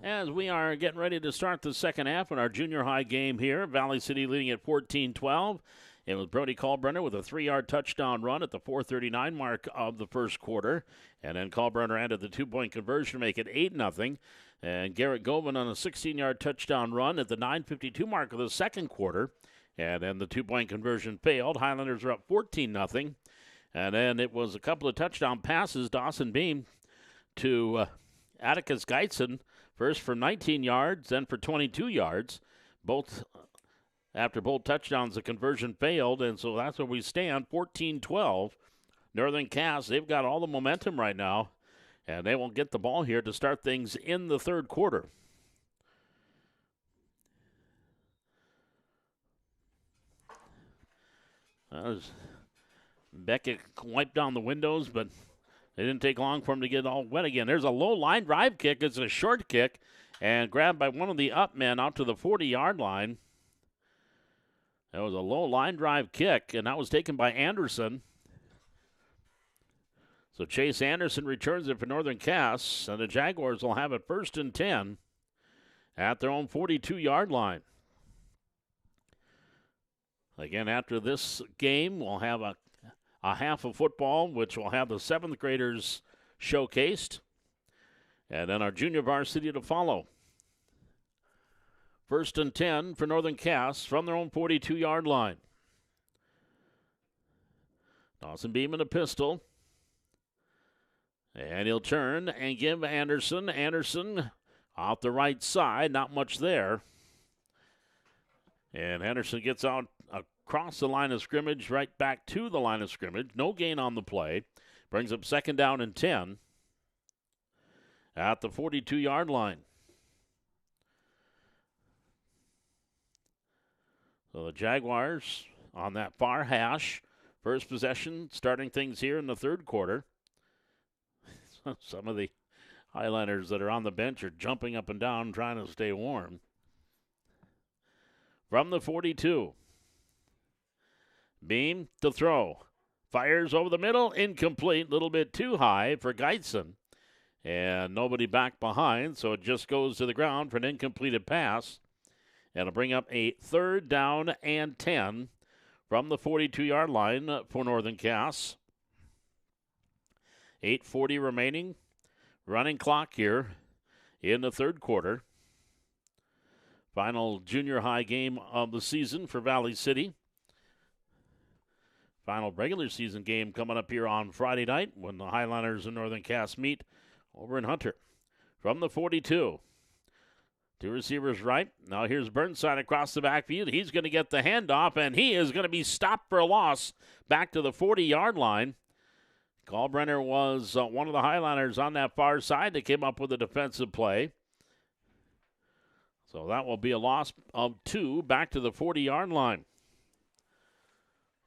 As we are getting ready to start the second half in our junior high game here, Valley City leading at 14-12. It was Brody Kalbrenner with a 3-yard touchdown run at the 4:39 mark of the first quarter. And then Kalbrenner added the 2-point conversion to make it 8-0. And Garrett Govan on a 16-yard touchdown run at the 9:52 mark of the second quarter. And then the 2-point conversion failed. Highlanders are up 14-0. And then it was a couple of touchdown passes. Dawson Beam to Atticus Geitzen, first for 19 yards, then for 22 yards. After both touchdowns, the conversion failed, and so that's where we stand, 14-12. Northern Cass, they've got all the momentum right now, and they will get the ball here to start things in the third quarter. Beckett wiped down the windows, but it didn't take long for him to get all wet again. There's a low line drive kick. It's a short kick and grabbed by one of the up men out to the 40-yard line. That was a low line drive kick, and that was taken by Anderson. So Chase Anderson returns it for Northern Cass, and the Jaguars will have it 1st and 10 at their own 42-yard line. Again, after this game, we'll have a half of football, which will have the 7th graders showcased, and then our junior varsity to follow. 1st and 10 for Northern Cass from their own 42-yard line. Dawson Beam in a pistol. And he'll turn and give Anderson. Anderson off the right side, not much there. And Anderson gets out across the line of scrimmage, right back to the line of scrimmage. No gain on the play. Brings up 2nd down and 10 at the 42-yard line. So the Jaguars on that far hash. First possession, starting things here in the third quarter. Some of the Highlanders that are on the bench are jumping up and down trying to stay warm. From the 42. Beam to throw. Fires over the middle. Incomplete. A little bit too high for Geitzen. And nobody back behind, so it just goes to the ground for an incompleted pass. It'll bring up a 3rd down and 10 from the 42-yard line for Northern Cass. 8:40 remaining. Running clock here in the third quarter. Final junior high game of the season for Valley City. Final regular season game coming up here on Friday night when the Highlanders and Northern Cass meet over in Hunter. From the 42. 2 receivers right. Now here's Burnside across the backfield. He's going to get the handoff, and he is going to be stopped for a loss back to the 40-yard line. Kalbrenner was one of the Highlanders on that far side that came up with a defensive play. So that will be a loss of 2 back to the 40-yard line.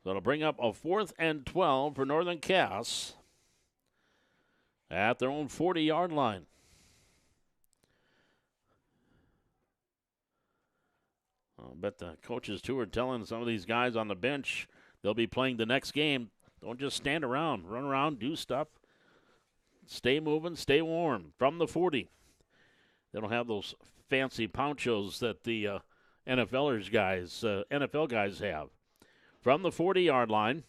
So it'll bring up a 4th and 12 for Northern Cass at their own 40-yard line. I'll bet the coaches, too, are telling some of these guys on the bench they'll be playing the next game. Don't just stand around. Run around, do stuff. Stay moving, stay warm. From the 40. They don't have those fancy ponchos that the NFL guys have. From the 40-yard line.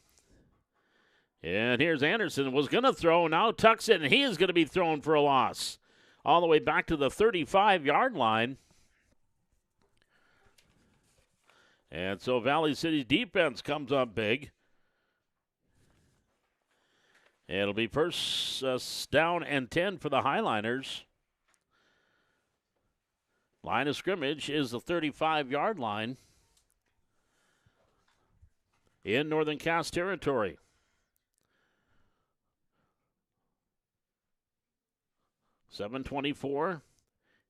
And here's Anderson. Was going to throw, now tucks it, and he is going to be thrown for a loss. All the way back to the 35-yard line. And so Valley City's defense comes up big. It'll be 1st down and 10 for the Highlanders. Line of scrimmage is the 35-yard line in Northern Cass territory. .24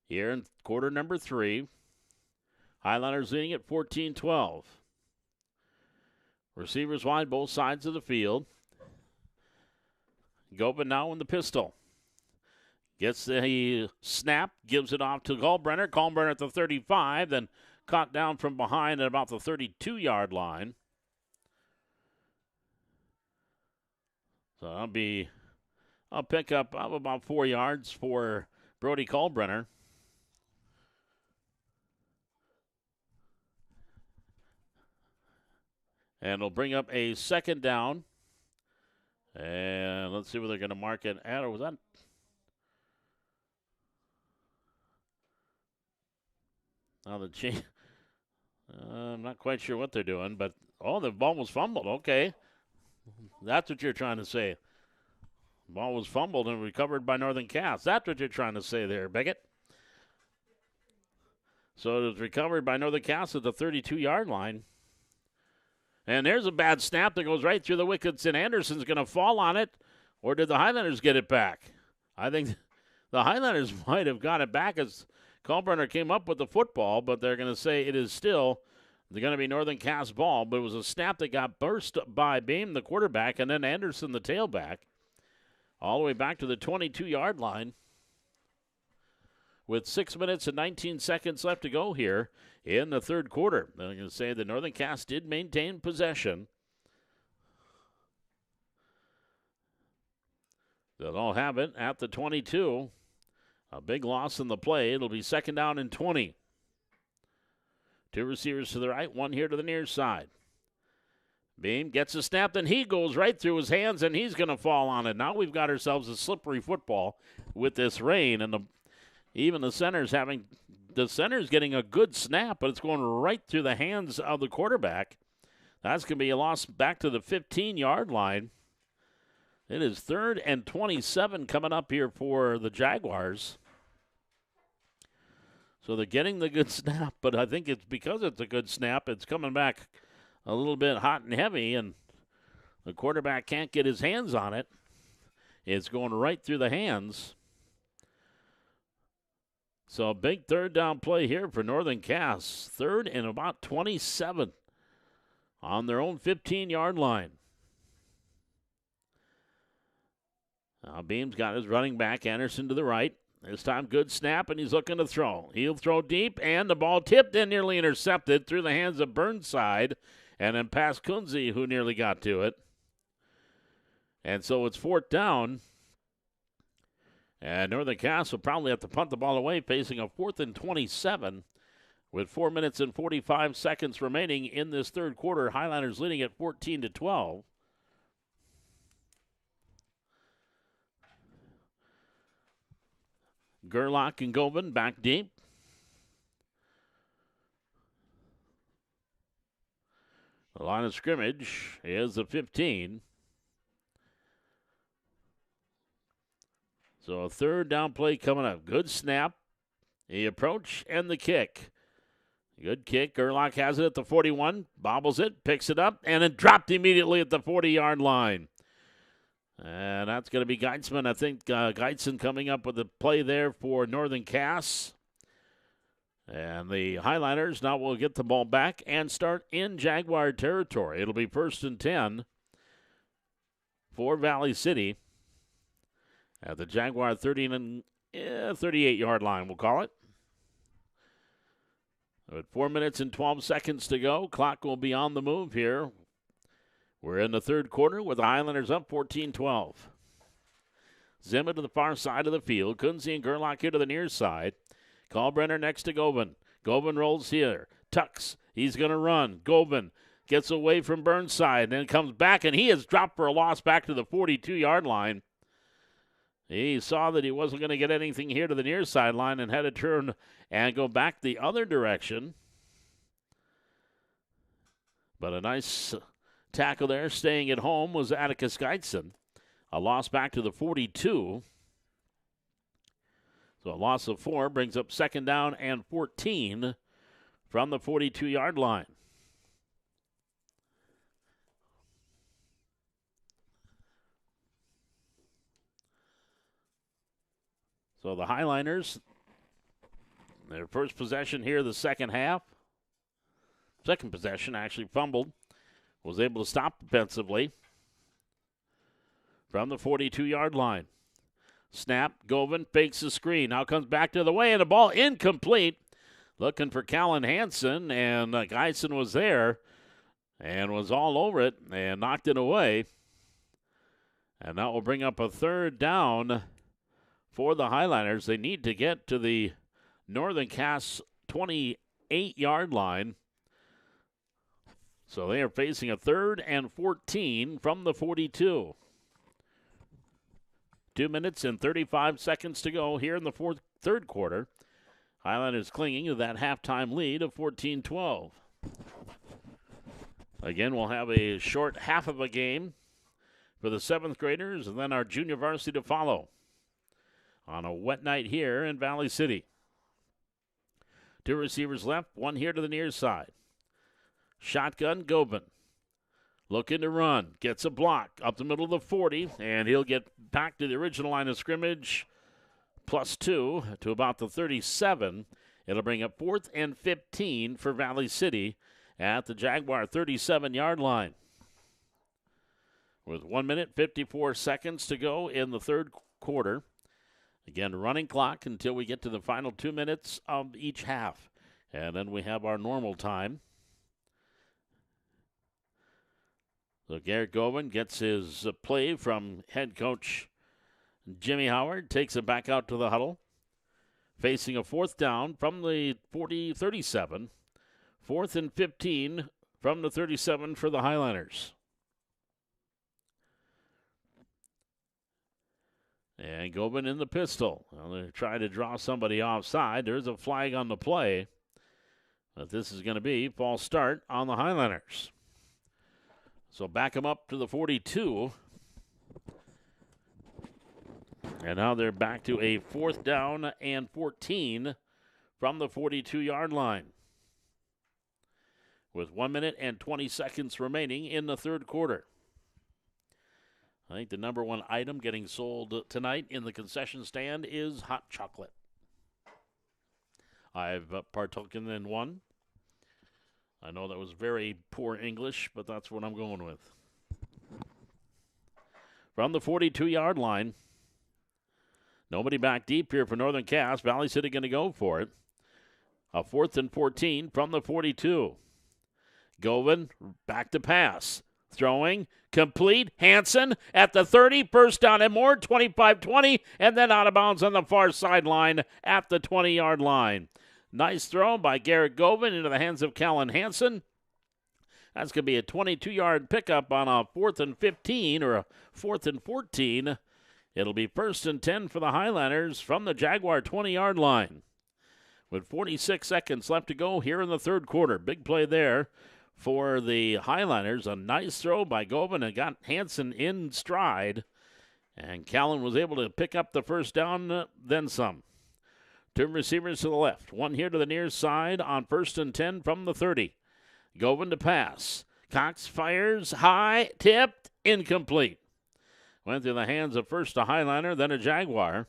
here in quarter number 3. Highlanders leading at 14-12. Receivers wide both sides of the field. Govan now in the pistol. Gets the snap, gives it off to Kalbrenner. Kalbrenner at the 35, then caught down from behind at about the 32-yard line. So that'll be a pickup of about 4 yards for Brody Kalbrenner. And it'll bring up a second down. And let's see what they're going to mark it at. Or was that? Now the change. I'm not quite sure what they're doing, but the ball was fumbled. Okay, that's what you're trying to say. The ball was fumbled and recovered by Northern Cass. That's what you're trying to say there, Beckett. So it was recovered by Northern Cass at the 32-yard line. And there's a bad snap that goes right through the wickets, and Anderson's going to fall on it. Or did the Highlanders get it back? I think the Highlanders might have got it back as Kalbrenner came up with the football, but they're going to say it is still going to be Northern Cass ball. But it was a snap that got burst by Beam, the quarterback, and then Anderson, the tailback, all the way back to the 22-yard line with 6 minutes and 19 seconds left to go here in the third quarter. I'm going to say that Northern Cass did maintain possession. They'll all have it at the 22. A big loss in the play. It'll be second down and 20. Two receivers to the right, one here to the near side. Beam gets a snap, and he goes right through his hands, and he's going to fall on it. Now we've got ourselves a slippery football with this rain, and even the center's getting a good snap, but it's going right through the hands of the quarterback. That's going to be a loss back to the 15-yard line. It is 3rd and 27 coming up here for the Jaguars. So they're getting the good snap, but I think it's because it's a good snap, it's coming back a little bit hot and heavy, and the quarterback can't get his hands on it. It's going right through the hands. So a big third down play here for Northern Cass. 3rd and about 27 on their own 15-yard line. Now Beam's got his running back, Anderson, to the right. This time good snap, and he's looking to throw. He'll throw deep, and the ball tipped and nearly intercepted through the hands of Burnside, and then past Kunze, who nearly got to it. And so it's 4th down. And Northern Cass will probably have to punt the ball away, facing a 4th and 27 with 4 minutes and 45 seconds remaining in this third quarter. Highlanders leading at 14-12. Gerlach and Govan back deep. The line of scrimmage is the 15. So a third down play coming up. Good snap, the approach, and the kick. Good kick. Gerlach has it at the 41, bobbles it, picks it up, and it dropped immediately at the 40-yard line. And that's going to be Geitzman. I think Geitzen coming up with the play there for Northern Cass. And the Highlanders now will get the ball back and start in Jaguar territory. It'll be 1st and 10 for Valley City at the Jaguar 38-yard line, we'll call it. With 4 minutes and 12 seconds to go, clock will be on the move here. We're in the third quarter with the Highlanders up 14-12. Zimmer to the far side of the field. Kunze and Gerlach here to the near side. Kalbrenner next to Govan. Govan rolls here. Tucks. He's going to run. Govan gets away from Burnside, then comes back, and he is dropped for a loss back to the 42-yard line. He saw that he wasn't going to get anything here to the near sideline and had to turn and go back the other direction. But a nice tackle there, staying at home, was Atticus Geitzen. A loss back to the 42. So a loss of 4 brings up second down and 14 from the 42-yard line. So the Highlanders, their first possession here the second half. Second possession actually fumbled. Was able to stop defensively from the 42-yard line. Snap, Govan fakes the screen. Now comes back to the way, and the ball incomplete. Looking for Callan Hansen, and Geissen was there and was all over it and knocked it away. And that will bring up a third down for the Highlanders. They need to get to the Northern Cass 28-yard line. So they are facing a 3rd and 14 from the 42. 2 minutes and 35 seconds to go here in the third quarter. Highlanders clinging to that halftime lead of 14-12. Again, we'll have a short half of a game for the 7th graders, and then our junior varsity to follow on a wet night here in Valley City. 2 receivers left, 1 here to the near side. Shotgun, Gobin. Looking to run. Gets a block up the middle of the 40, and he'll get back to the original line of scrimmage, +2 to about the 37. It'll bring up 4th and 15 for Valley City at the Jaguar 37-yard line. With 1 minute, 54 seconds to go in the third quarter. Again, running clock until we get to the final 2 minutes of each half. And then we have our normal time. So Garrett Gobin gets his play from head coach Jimmy Howard, takes it back out to the huddle. Facing a 4th down from the 37. 4th and 15 from the 37 for the Highlanders. And Gobin in the pistol. Well, they're trying to draw somebody offside. There's a flag on the play. But this is going to be false start on the Highlanders. So back them up to the 42. And now they're back to a 4th down and 14 from the 42-yard line. With 1 minute and 20 seconds remaining in the third quarter. I think the number one item getting sold tonight in the concession stand is hot chocolate. I've partaken in one. I know that was very poor English, but that's what I'm going with. From the 42-yard line, nobody back deep here for Northern Cass. Valley City going to go for it. A 4th and 14 from the 42. Gobin back to pass. Throwing, complete. Hanson at the 30, first down and more, 25-20, and then out of bounds on the far sideline at the 20-yard line. Nice throw by Garrett Gobin into the hands of Callan Hanson. That's going to be a 22-yard pickup on a 4th and 15 or a 4th and 14. It'll be 1st and 10 for the Highlanders from the Jaguar 20-yard line. With 46 seconds left to go here in the third quarter. Big play there for the Highlanders. A nice throw by Gobin and got Hanson in stride. And Callan was able to pick up the first down, then some. 2 receivers to the left. 1 here to the near side on 1st and 10 from the 30. Gobin to pass. Cox fires high, tipped, incomplete. Went through the hands of first a Highlander, then a Jaguar.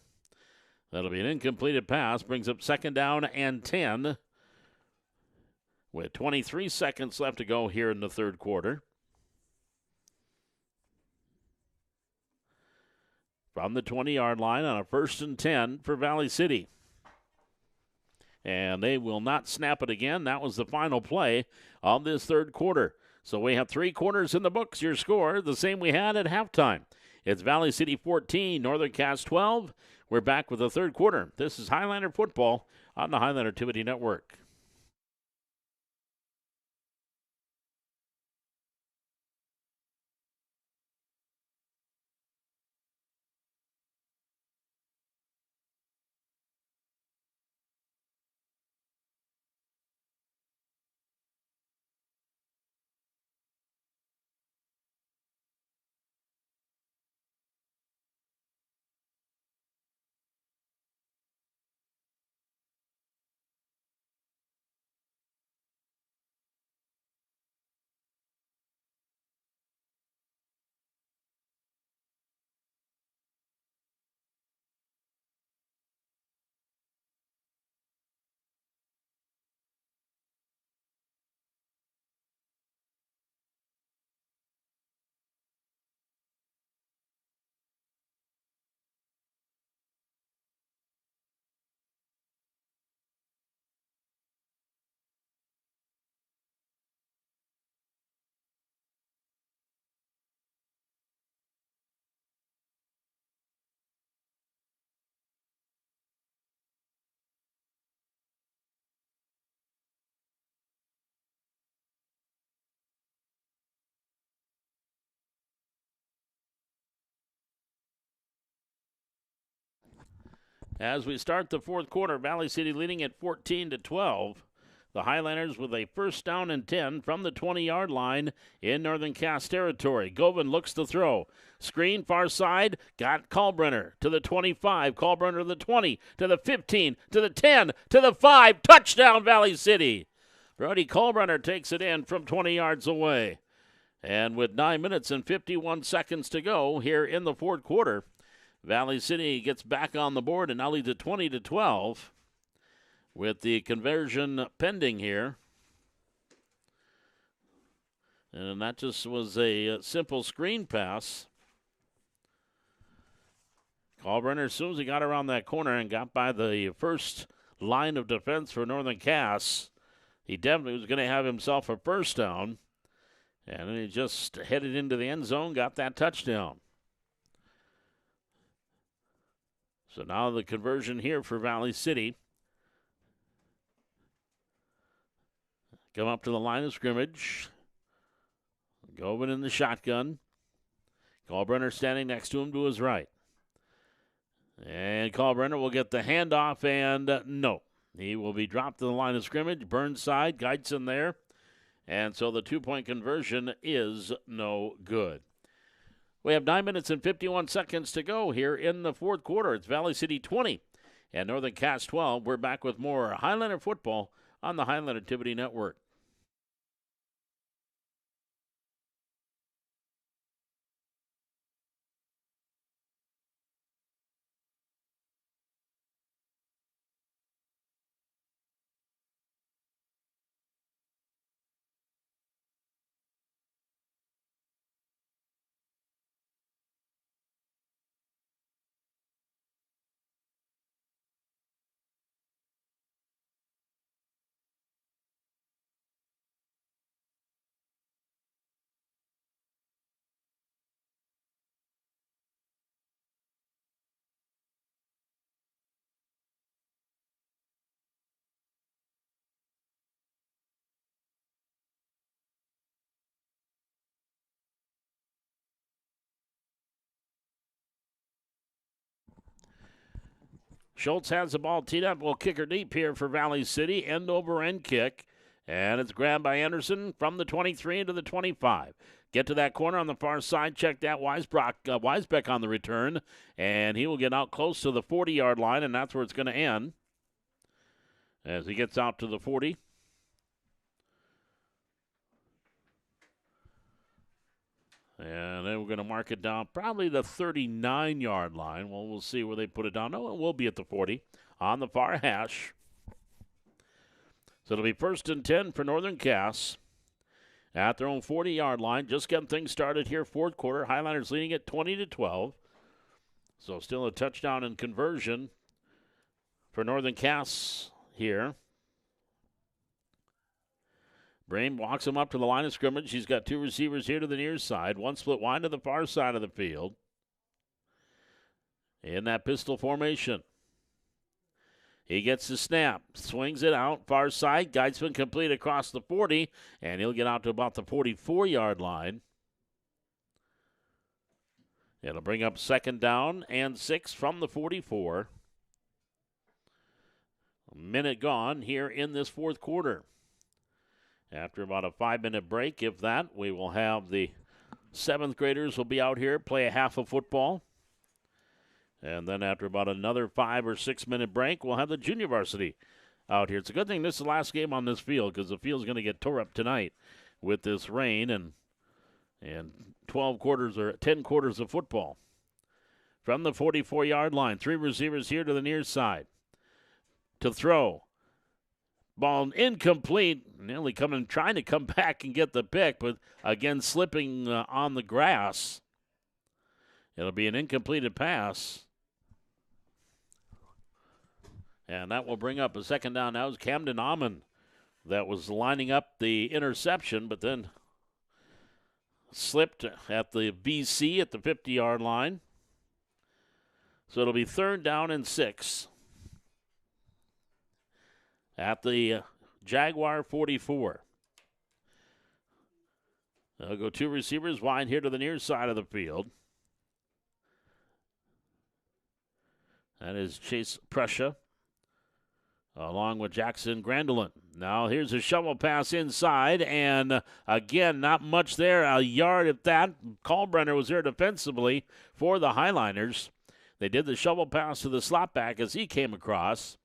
That'll be an incompleted pass. Brings up 2nd down and 10. With 23 seconds left to go here in the third quarter. From the 20-yard line on a 1st and 10 for Valley City. And they will not snap it again. That was the final play of this third quarter. So we have 3 quarters in the books. Your score, the same we had at halftime. It's Valley City 14, Northern Cass 12. We're back with the third quarter. This is Highlander football on the Highlander Activity Network. As we start the fourth quarter, Valley City leading at 14-12. The Highlanders with a first down and 10 from the 20-yard line in Northern Cass territory. Govan looks to throw. Screen far side, got Kalbrenner to the 25. Kalbrenner to the 20, to the 15, to the 10, to the 5. Touchdown, Valley City. Brody Kalbrenner takes it in from 20 yards away. And with 9 minutes and 51 seconds to go here in the fourth quarter, Valley City gets back on the board and now leads at 20-12. With the conversion pending here. And that just was a simple screen pass. Kalbrenner, as soon as he got around that corner and got by the first line of defense for Northern Cass, he definitely was going to have himself a first down. And then he just headed into the end zone, got that touchdown. So now the conversion here for Valley City. Come up to the line of scrimmage. Govan in the shotgun. Kalbrenner standing next to him to his right. And Kalbrenner will get the handoff, and no. He will be dropped to the line of scrimmage. Burnside, Geitson there. And so the two-point conversion is no good. We have 9 minutes and 51 seconds to go here in the fourth quarter. It's Valley City 20 and Northern Cass 12. We're back with more Highlander football on the Highland Activity Network. Schultz has the ball teed up. Will kick her deep here for Valley City. End over end kick. And it's grabbed by Anderson from the 23 into the 25. Get to that corner on the far side. Check that Weisbeck on the return. And he will get out close to the 40-yard line, and that's where it's going to end. As he gets out to the 40. And then we're going to mark it down probably the 39-yard line. Well, we'll see where they put it down. No, it will be at the 40 on the far hash. So it'll be first and 10 for Northern Cass at their own 40-yard line. Just getting things started here, fourth quarter. Highlanders leading at 20-12. So still a touchdown and conversion for Northern Cass here. Brame walks him up to the line of scrimmage. He's got two receivers here to the near side. One split wide to the far side of the field. In that pistol formation. He gets the snap. Swings it out. Far side. Geitzman complete across the 40. And he'll get out to about the 44-yard line. It'll bring up second down and 6 from the 44. A minute gone here in this fourth quarter. After about a 5-minute break, if that, we will have the 7th graders will be out here, play a half of football. And then after about another 5 or 6 minute break, we'll have the junior varsity out here. It's a good thing this is the last game on this field because the field's going to get tore up tonight with this rain and 12 quarters or 10 quarters of football. From the 44-yard line, 3 receivers here to the near side. To throw. Ball incomplete. Nearly trying to come back and get the pick, but again slipping on the grass. It'll be an incompleted pass. And that will bring up a second down. That was Camden Amon that was lining up the interception, but then slipped at the BC at the 50-yard line. So it'll be third down and 6. At the Jaguar 44. They'll go 2 receivers wide here to the near side of the field. That is Chase Prussia along with Jackson Grandelin. Now here's a shovel pass inside, and again, not much there. A yard at that. Kalbrenner was there defensively for the Highliners. They did the shovel pass to the slot back as he came across.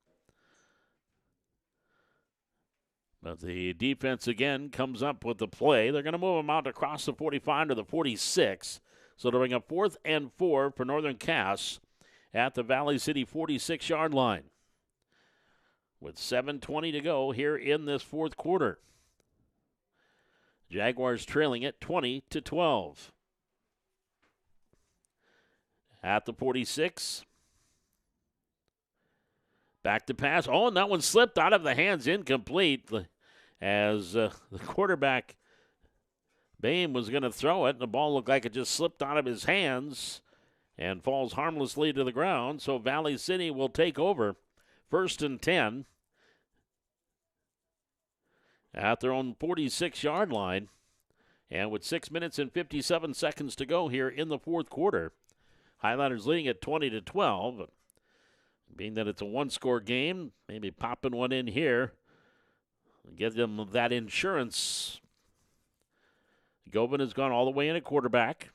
But the defense again comes up with the play. They're going to move him out across the 45 to the 46. So to bring up 4th and 4 for Northern Cass at the Valley City 46-yard line. With 7:20 to go here in this fourth quarter. Jaguars trailing it 20-12. At the 46. Back to pass. Oh, and that one slipped out of the hands, incomplete. As the quarterback, Boehm, was going to throw it, and the ball looked like it just slipped out of his hands and falls harmlessly to the ground. So Valley City will take over. 1st and 10 at their own 46-yard line. And with 6 minutes and 57 seconds to go here in the fourth quarter, Highlanders leading at 20-12. Being that it's a one-score game, maybe popping one in here. Get them that insurance. Govan has gone all the way in at quarterback.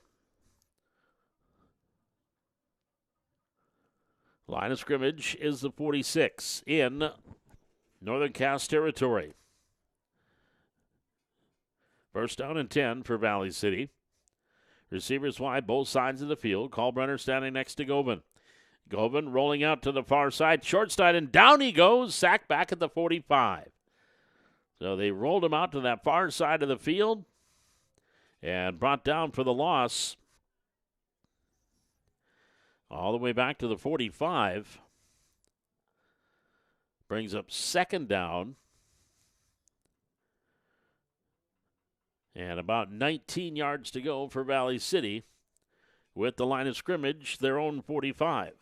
Line of scrimmage is the 46 in Northern Cass territory. 1st down and 10 for Valley City. Receivers wide, both sides of the field. Kalbrenner standing next to Govan. Govan rolling out to the far side. Short side, and down he goes. Sacked back at the 45. So they rolled him out to that far side of the field and brought down for the loss. All the way back to the 45. Brings up 2nd down. And about 19 yards to go for Valley City with the line of scrimmage, their own 45.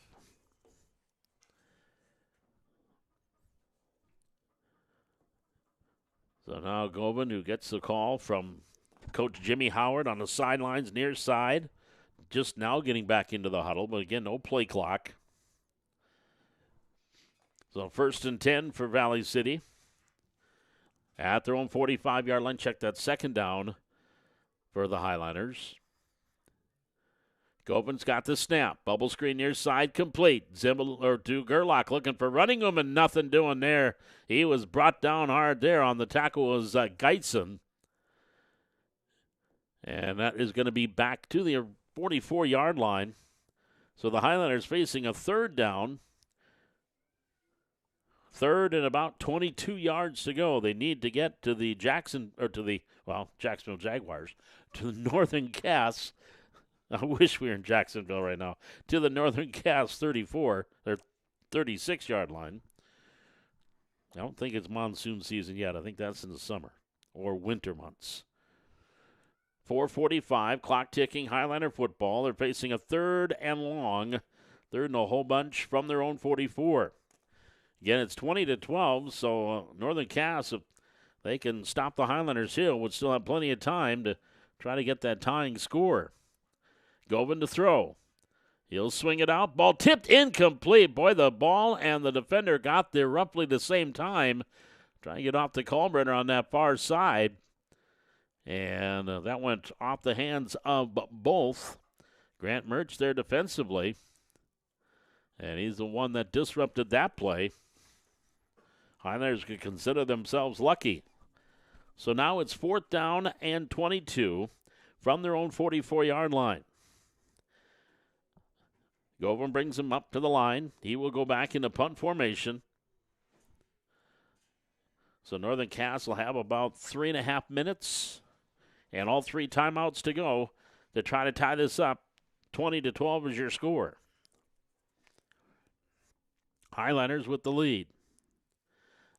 So now Govan, who gets the call from Coach Jimmy Howard on the sidelines near side, just now getting back into the huddle, but again, no play clock. So 1st and 10 for Valley City. At their own 45-yard line, check that 2nd down for the Highlanders. Govan's got the snap. Bubble screen near side complete. Zimbel or to Gerlach looking for running room and nothing doing there. He was brought down hard there. On the tackle was Geitzen. And that is going to be back to the 44-yard line. So the Highlanders facing a 3rd down. 3rd and about 22 yards to go. They need to get to the Jacksonville Jaguars, to the Northern Cass. I wish we were in Jacksonville right now. To the Northern Cass 34, their 36-yard line. I don't think it's monsoon season yet. I think that's in the summer or winter months. 4:45, clock ticking, Highlander football. They're facing a 3rd and long, 3rd and a whole bunch from their own 44. Again, it's 20-12, so Northern Cass, if they can stop the Highlanders here, would still have plenty of time to try to get that tying score. Govan to throw. He'll swing it out. Ball tipped incomplete. Boy, the ball and the defender got there roughly the same time. Trying to get off the Kalbrenner on that far side. And that went off the hands of both. Grant Murch there defensively. And he's the one that disrupted that play. Highlanders could consider themselves lucky. So now it's 4th down and 22 from their own 44-yard line. Govan brings him up to the line. He will go back into punt formation. So Northern Cass will have about 3.5 minutes and all 3 timeouts to go to try to tie this up. 20-12 is your score. Highlanders with the lead.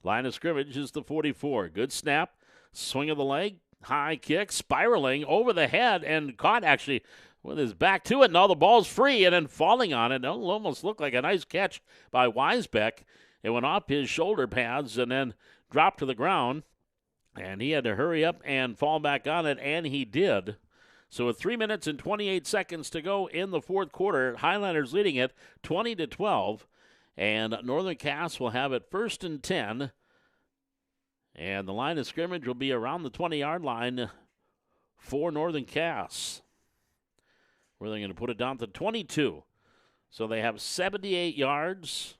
Line of scrimmage is the 44. Good snap. Swing of the leg. High kick. Spiraling over the head and caught actually with his back to it. Now the ball's free and then falling on it. It almost looked like a nice catch by Weisbeck. It went off his shoulder pads and then dropped to the ground. And he had to hurry up and fall back on it, and he did. So with 3 minutes and 28 seconds to go in the fourth quarter, Highlanders leading it 20-12. And Northern Cass will have it 1st and 10. And the line of scrimmage will be around the 20-yard line for Northern Cass, where they're going to put it down to 22. So they have 78 yards,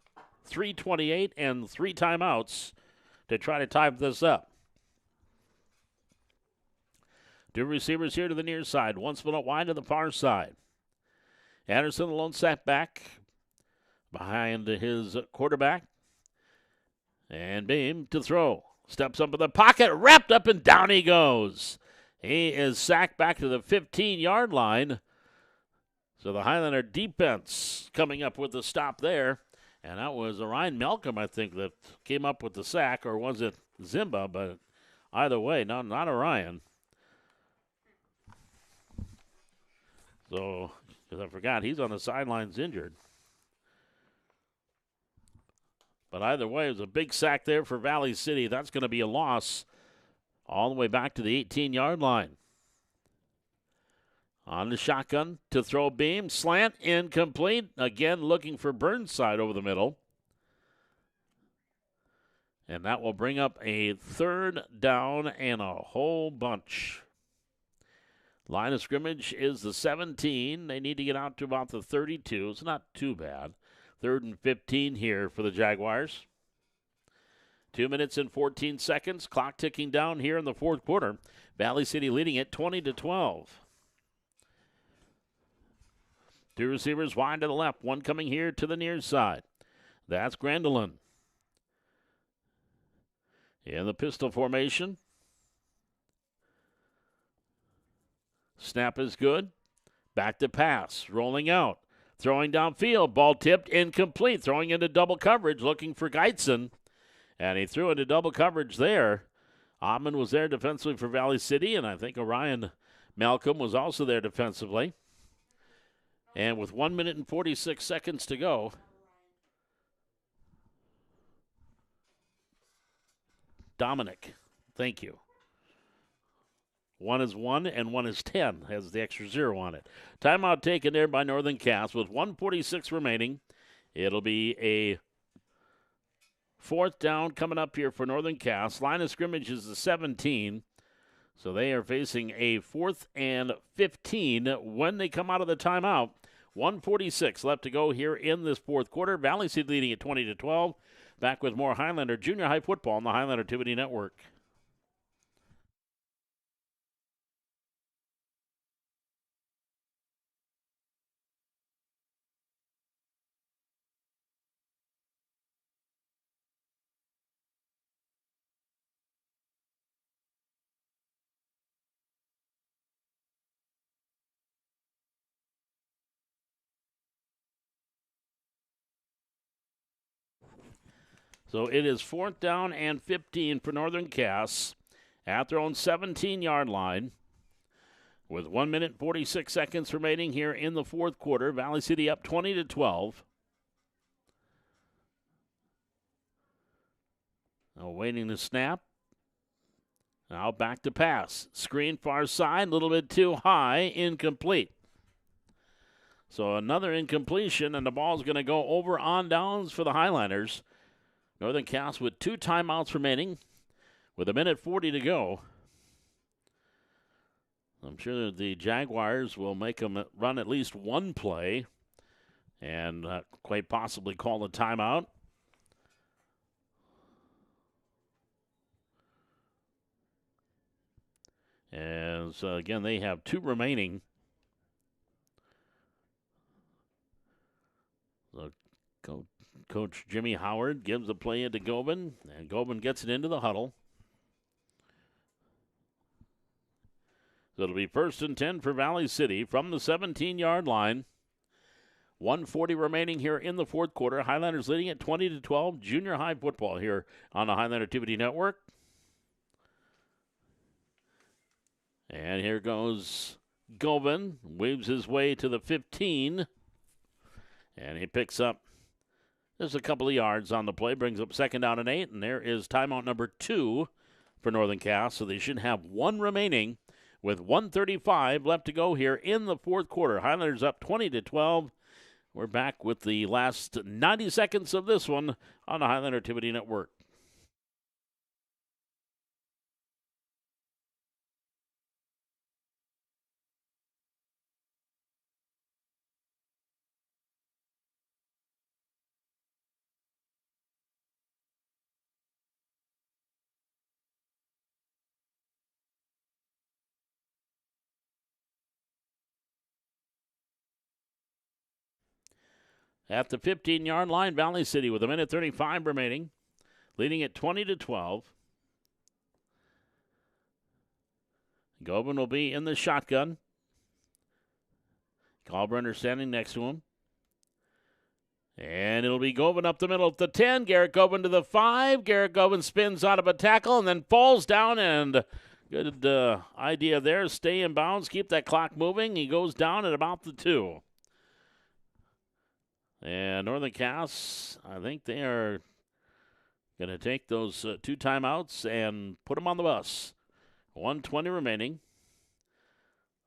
3:28, and 3 timeouts to try to tie this up. 2 receivers here to the near side. One split out wide to the far side. Anderson, the lone set back behind his quarterback. And Beam to throw. Steps up in the pocket, wrapped up, and down he goes. He is sacked back to the 15-yard line. So the Highlander defense coming up with the stop there. And that was Orion Malcolm, I think, that came up with the sack. Or was it Zimba? But either way, not Orion. So, because I forgot, he's on the sidelines injured. But either way, it was a big sack there for Valley City. That's going to be a loss all the way back to the 18-yard line. On the shotgun to throw Beam. Slant, incomplete. Again, looking for Burnside over the middle. And that will bring up a 3rd down and a whole bunch. Line of scrimmage is the 17. They need to get out to about the 32. It's not too bad. 3rd and 15 here for the Jaguars. 2 minutes and 14 seconds. Clock ticking down here in the 4th quarter. Valley City leading it 20-12. 2 receivers wide to the left. One coming here to the near side. That's Grandelin. In the pistol formation. Snap is good. Back to pass. Rolling out. Throwing downfield. Ball tipped. Incomplete. Throwing into double coverage. Looking for Geitzen. And he threw into double coverage there. Ottman was there defensively for Valley City. And I think Orion Malcolm was also there defensively. And with 1 minute and 46 seconds to go. Dominic. Thank you. 1 is 1 and 1 is 10. Has the extra 0 on it. Timeout taken there by Northern Cass with 1:46 remaining. It'll be a 4th down coming up here for Northern Cass. Line of scrimmage is the 17. So they are facing a 4th and 15 when they come out of the timeout. 1:46 left to go here in this 4th quarter. Valley City leading at 20-12. Back with more Highlander Junior High football on the Highlander TV Network. So it is 4th down and 15 for Northern Cass at their own 17-yard line. With 1 minute 46 seconds remaining here in the 4th quarter. Valley City up 20-12. Awaiting the snap. Now back to pass. Screen far side, a little bit too high, incomplete. So another incompletion, and the ball's going to go over on downs for the Highlanders. Northern Cass with 2 timeouts remaining with 1 minute 40 to go. I'm sure that the Jaguars will make them run at least one play and quite possibly call a timeout. And so, again, they have 2 remaining. So, Coach Jimmy Howard gives the play into Gobin, and Gobin gets it into the huddle. So it'll be 1st and 10 for Valley City from the 17-yard line. 1:40 remaining here in the 4th quarter. Highlanders leading at 20-12. Junior high football here on the Highlander TV Network. And here goes Gobin. Weaves his way to the 15. And he picks up just a couple of yards on the play. Brings up 2nd down and 8. And there is timeout number 2 for Northern Cass. So they should have 1 remaining with 1:35 left to go here in the 4th quarter. Highlanders up 20-12. We're back with the last 90 seconds of this one on the Highlander Activity Network. At the 15-yard line, Valley City with 1:35 remaining, leading at 20-12. Govan will be in the shotgun. Kalbrenner standing next to him. And it'll be Govan up the middle at the 10. Garrett Govan to the 5. Garrett Govan spins out of a tackle and then falls down. And good idea there. Stay in bounds. Keep that clock moving. He goes down at about the 2. And Northern Cass, I think they are going to take those 2 timeouts and put them on the bus. 1:20 remaining.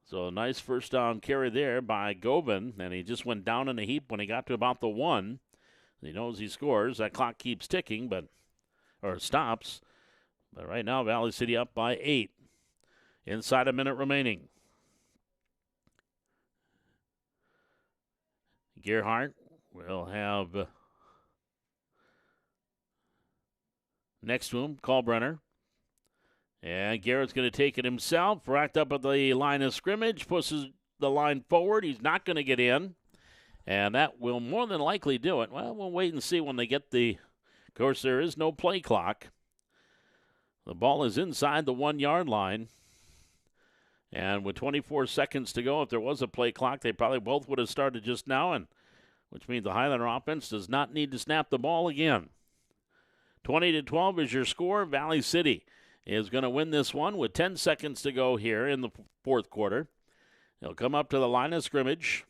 So a nice first down carry there by Govan, and he just went down in a heap when he got to about the 1. He knows he scores. That clock keeps ticking, or stops. But right now, Valley City up by 8. Inside a minute remaining. Gerhardt will have next to him, Kalbrenner. And Garrett's going to take it himself. Racked up at the line of scrimmage. Pushes the line forward. He's not going to get in. And that will more than likely do it. Well, we'll wait and see when they get the... Of course, there is no play clock. The ball is inside the 1-yard line. And with 24 seconds to go, if there was a play clock, they probably both would have started just now, and which means the Highlander offense does not need to snap the ball again. 20-12 is your score. Valley City is going to win this one with 10 seconds to go here in the fourth quarter. He'll come up to the line of scrimmage.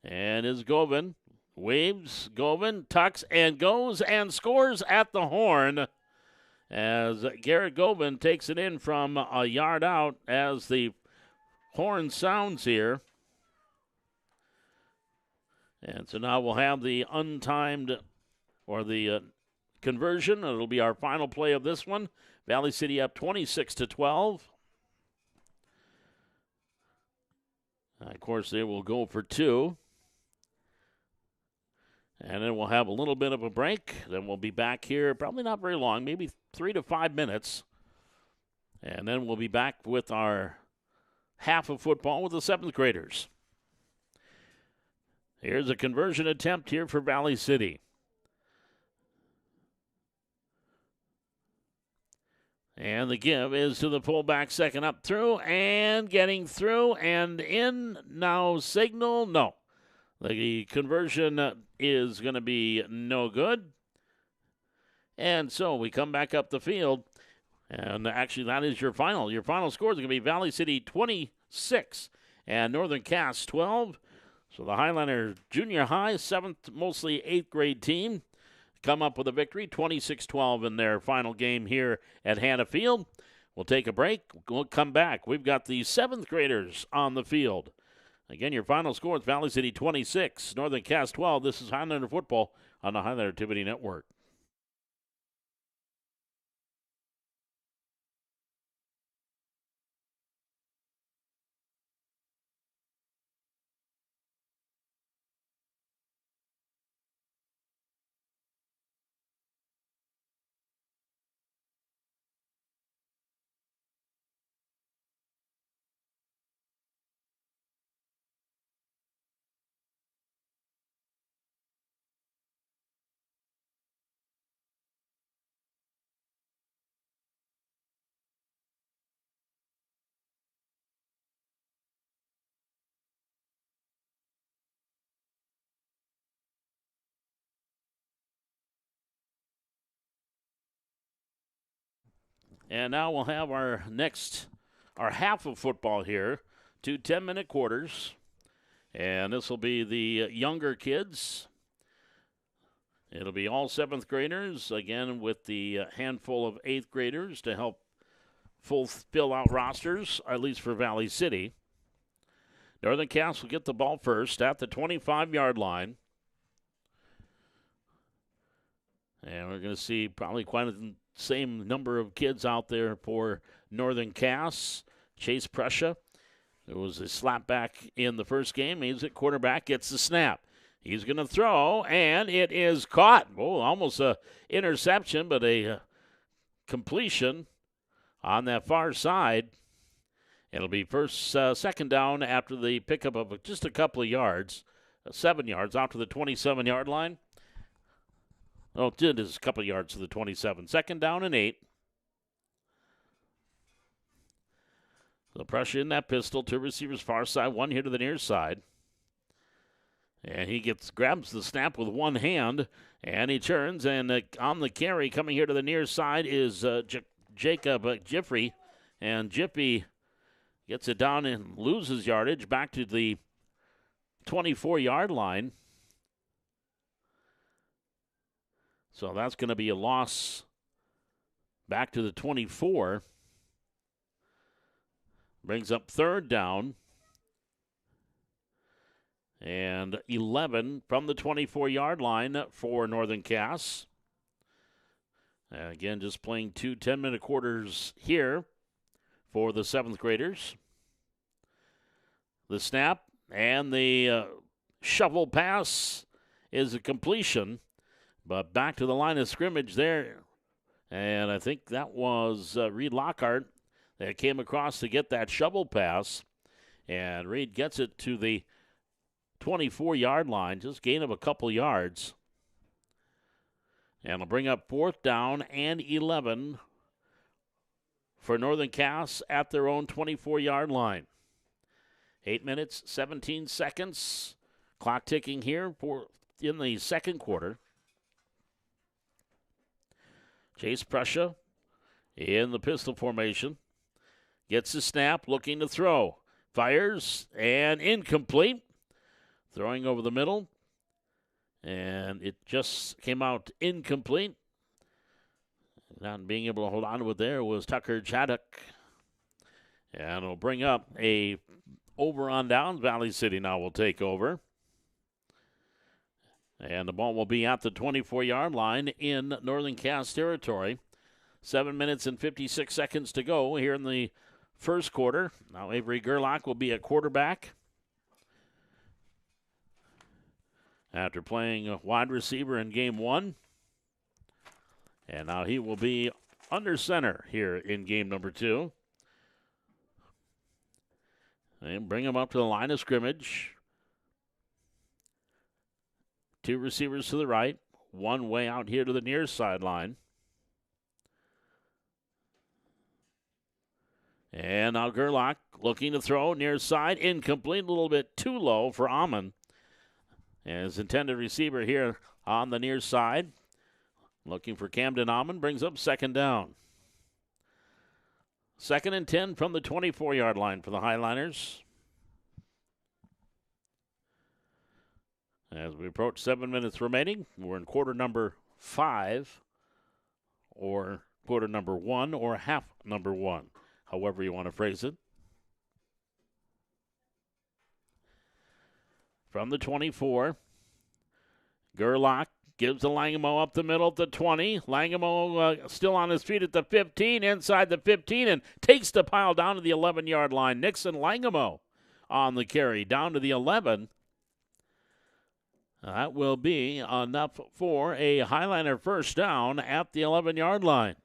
And is Govan. Waves, Govan, tucks, and goes and scores at the horn as Garrett Govan takes it in from a yard out as the horn sounds here. And so now we'll have the untimed, or the conversion. It'll be our final play of this one. Valley City up 26-12. Of course, they will go for 2. And then we'll have a little bit of a break. Then we'll be back here, probably not very long, maybe 3 to 5 minutes. And then we'll be back with our half of football with the 7th graders. Here's a conversion attempt here for Valley City. And the give is to the fullback, second up through, and getting through and in. Now signal, no. The conversion is going to be no good. And so we come back up the field. And actually, that is your final. Your final score is going to be Valley City 26 and Northern Cass 12. So the Highlander Junior High, 7th, mostly 8th grade team, come up with a victory, 26-12 in their final game here at Hanna Field. We'll take a break. We'll come back. We've got the 7th graders on the field. Again, your final score is Valley City 26, Northern Cass 12. This is Highlander football on the Highlander Activity Network. And now we'll have our half of football here, 2 10-minute quarters. And this will be the younger kids. It'll be all 7th graders, again, with the handful of 8th graders to help fill out rosters, at least for Valley City. Northern Cass will get the ball first at the 25-yard line. And we're going to see probably quite the same number of kids out there for Northern Cass. Chase Prussia. It was a slap back in the first game. He's at quarterback, gets the snap. He's going to throw, and it is caught. Oh, almost a interception, but a completion on that far side. It'll be second down after the pickup of just a couple of yards, 7 yards out to the 27-yard line. Oh, it is a couple of yards to the 27. Second down and 8. The pressure in that pistol. 2 receivers far side, 1 here to the near side. And he grabs the snap with one hand, and he turns, and on the carry coming here to the near side is Jacob Jiffrey. And Jiffy gets it down and loses yardage back to the 24-yard line. So that's going to be a loss back to the 24. Brings up third down. And 11 from the 24-yard line for Northern Cass. And again, just playing 2 10-minute quarters here for the 7th graders. The snap and the shovel pass is a completion. But back to the line of scrimmage there. And I think that was Reed Lockhart that came across to get that shovel pass. And Reed gets it to the 24-yard line, just gain of a couple yards. And it'll bring up 4th down and 11 for Northern Cass at their own 24-yard line. 8 minutes, 17 seconds. Clock ticking here in the second quarter. Chase Prussia in the pistol formation. Gets the snap, looking to throw. Fires, and incomplete. Throwing over the middle. And it just came out incomplete. Not being able to hold on to it there was Tucker Chaddock. And it'll bring up a over on downs. Valley City now will take over. And the ball will be at the 24-yard line in Northern Cass territory. 7 minutes and 56 seconds to go here in the first quarter. Now Avery Gerlach will be a quarterback. After playing a wide receiver in game 1. And now he will be under center here in game number 2. And bring him up to the line of scrimmage. 2 receivers to the right, 1 way out here to the near sideline. And now Gerlach looking to throw near side, incomplete, a little bit too low for Amon. And his intended receiver here on the near side, looking for Camden Amon, brings up second down. 2nd and 10 from the 24-yard line for the Highliners. As we approach 7 minutes remaining, we're in quarter number 5, or quarter number 1, or half number 1, however you want to phrase it. From the 24, Gerlach gives to Langemo up the middle at the 20. Langemo still on his feet at the 15, inside the 15, and takes the pile down to the 11-yard line. Nixon Langemo on the carry down to the 11. That will be enough for a Highliner first down at the 11-yard line.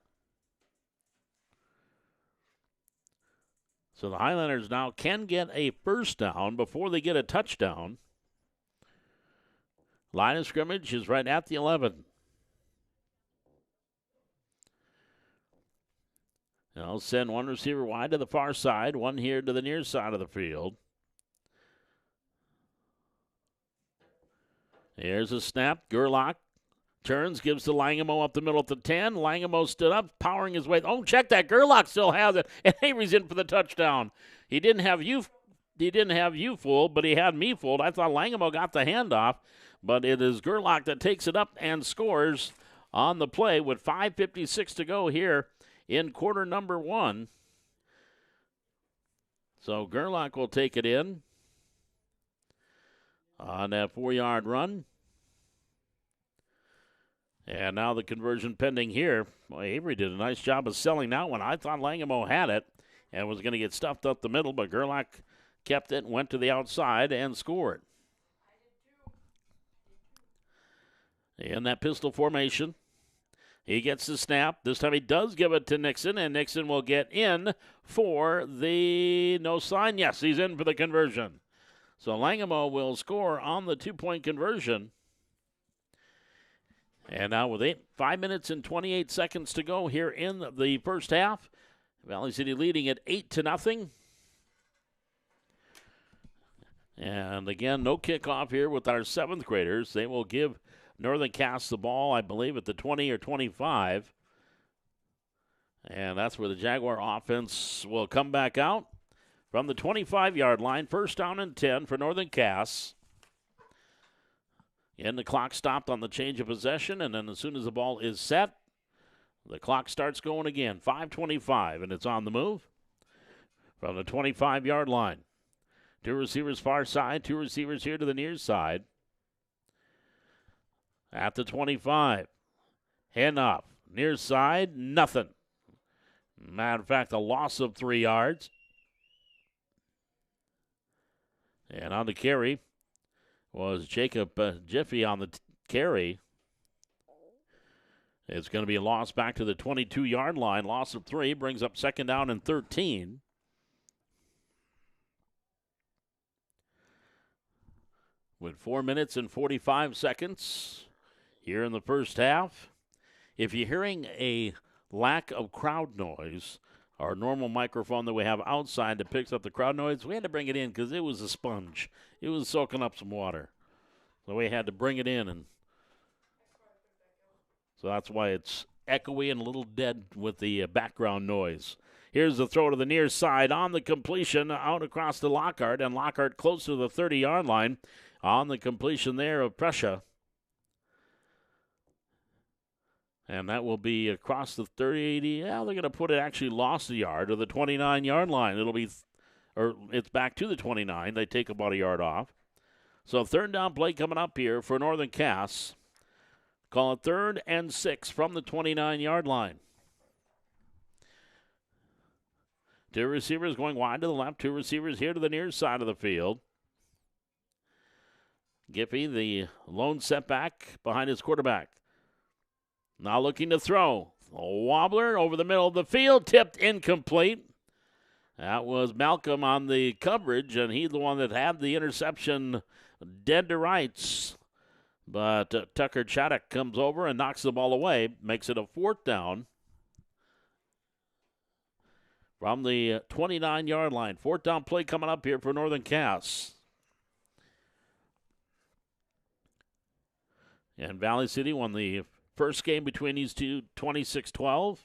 So the Highliners now can get a first down before they get a touchdown. Line of scrimmage is right at the 11. They'll send 1 receiver wide to the far side, 1 here to the near side of the field. Here's a snap. Gerlach turns, gives to Langemo up the middle at the 10. Langemo stood up, powering his way. Oh, check that. Gerlach still has it. And Avery's in for the touchdown. He didn't have you fooled, but he had me fooled. I thought Langemo got the handoff, but it is Gerlach that takes it up and scores on the play with 5:56 to go here in quarter number 1. So Gerlach will take it in. on that 4-yard run. And now the conversion pending here. Boy, Avery did a nice job of selling that one. I thought Langamo had it and was going to get stuffed up the middle, but Gerlach kept it, went to the outside, and scored. In that pistol formation, he gets the snap. This time he does give it to Nixon, and Nixon will get in for the no sign. Yes, he's in for the conversion. So Langamo will score on the 2-point conversion. And now with 5 minutes and 28 seconds to go here in the first half, Valley City leading at 8-0. And again, no kickoff here with our 7th graders. They will give Northern Cass the ball, I believe, at the 20 or 25. And that's where the Jaguar offense will come back out from the 25-yard line. First down and 10 for Northern Cass. And the clock stopped on the change of possession, and then as soon as the ball is set, the clock starts going again. 5:25, and it's on the move from the 25-yard line. 2 receivers far side, 2 receivers here to the near side. At the 25, handoff, near side, nothing. Matter of fact, a loss of 3 yards. And on the carry was Jacob Jiffy on the carry. It's going to be a loss back to the 22-yard line. Loss of 3 brings up second down and 13. With 4 minutes and 45 seconds here in the first half. If you're hearing a lack of crowd noise, our normal microphone that we have outside that picks up the crowd noise, we had to bring it in because it was a sponge. It was soaking up some water. So we had to bring it in, and so that's why it's echoey and a little dead with the background noise. Here's the throw to the near side on the completion out across to Lockhart, and Lockhart close to the 30-yard line on the completion there of Prussia. And that will be across the 30. Yeah, they're going to put it actually lost a yard to the 29-yard line. It's back to the 29. They take about a yard off. So third down play coming up here for Northern Cass. Call it 3rd and 6 from the 29-yard line. 2 receivers going wide to the left. 2 receivers here to the near side of the field. Giffey, the lone setback behind his quarterback. Now looking to throw. A wobbler over the middle of the field, tipped incomplete. That was Malcolm on the coverage, and he's the one that had the interception dead to rights. But Tucker Chaddock comes over and knocks the ball away, makes it a 4th down from the 29-yard line. 4th down play coming up here for Northern Cass. And Valley City won the first game between these two, 26-12.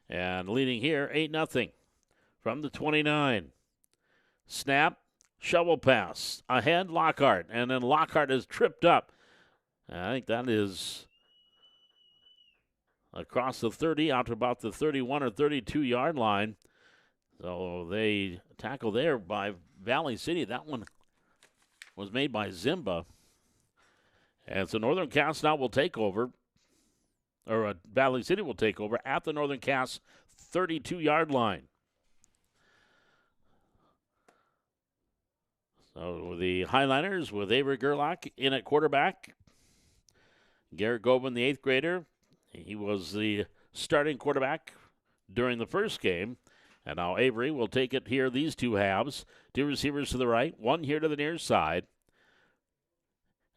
And leading here, 8-0 from the 29. Snap, shovel pass. Ahead, Lockhart. And then Lockhart is tripped up. I think that is across the 30 out to about the 31 or 32-yard line. So they tackle there by Valley City. That one was made by Zimba. And so Northern Cass now will take over, or Valley City will take over at the Northern Cass 32-yard line. So the Highliners with Avery Gerlach in at quarterback. Garrett Gobin, the 8th grader. He was the starting quarterback during the first game. And now Avery will take it here, these 2 halves. 2 receivers to the right, 1 here to the near side.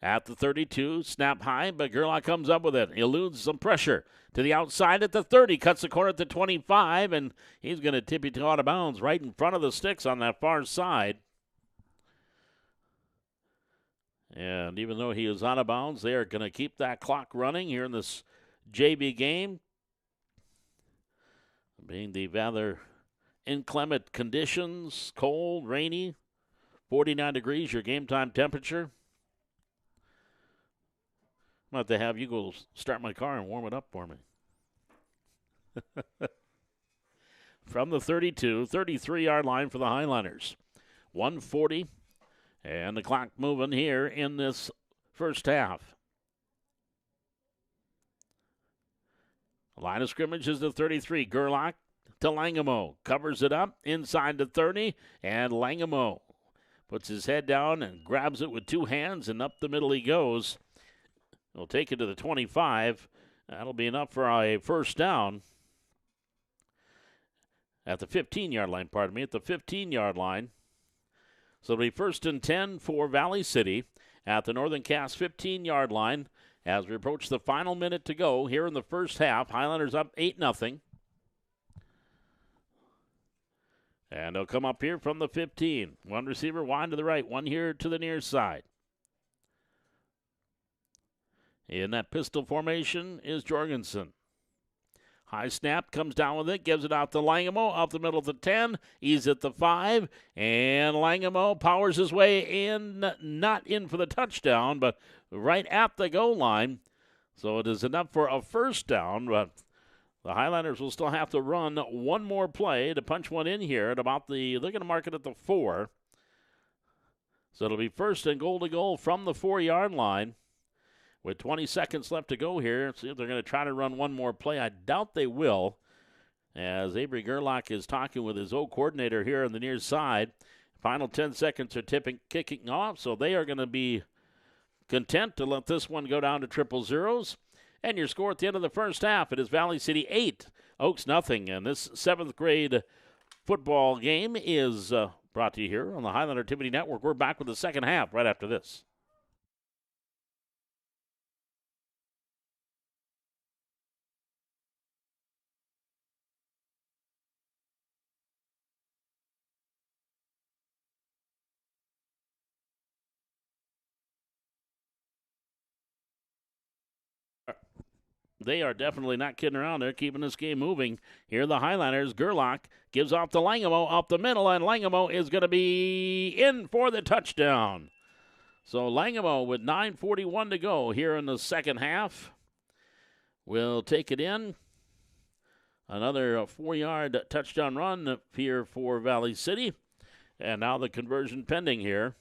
At the 32, snap high, but Gerlach comes up with it. Eludes some pressure to the outside at the 30, cuts the corner at the 25, and he's going to tippy-toe out of bounds right in front of the sticks on that far side. And even though he is out of bounds, they are going to keep that clock running here in this JV game. Being the rather inclement conditions, cold, rainy, 49 degrees, your game time temperature. I'm going to have you go start my car and warm it up for me. From the 32, 33-yard line for the Highliners. 1:40 And the clock moving here in this first half. Line of scrimmage is the 33. Gerlach to Langemo. Covers it up inside the 30. And Langemo puts his head down and grabs it with two hands, and up the middle he goes. He'll take it to the 25. That'll be enough for a first down. At the 15-yard line, at the 15-yard line. So it'll be 1st and 10 for Valley City at the Northern Cass 15-yard line as we approach the final minute to go here in the first half. Highlanders up 8-0. And they'll come up here from the 15. One receiver wide to the right, one here to the near side. In that pistol formation is Jorgensen. High snap, comes down with it, gives it out to Langemo, up the middle of the 10. He's at the 5, and Langemo powers his way in, not in for the touchdown, but right at the goal line. So it is enough for a first down, but the Highlanders will still have to run one more play to punch one in here at about they're going to mark it at the 4. So it'll be 1st and goal to goal from the 4-yard line. With 20 seconds left to go here, see if they're going to try to run one more play. I doubt they will, as Avery Gerlach is talking with his O coordinator here on the near side. Final 10 seconds are kicking off, so they are going to be content to let this one go down to triple zeros. And your score at the end of the first half, it is Valley City 8, Oaks nothing. And this 7th grade football game is brought to you here on the Highlander TV Network. We're back with the second half right after this. They are definitely not kidding around. They're keeping this game moving. Here the Highlanders. Gerlach gives off to Langemo up the middle, and Langemo is going to be in for the touchdown. So Langemo with 9:41 to go here in the second half will take it in. Another 4-yard touchdown run here for Valley City. And now the conversion pending here.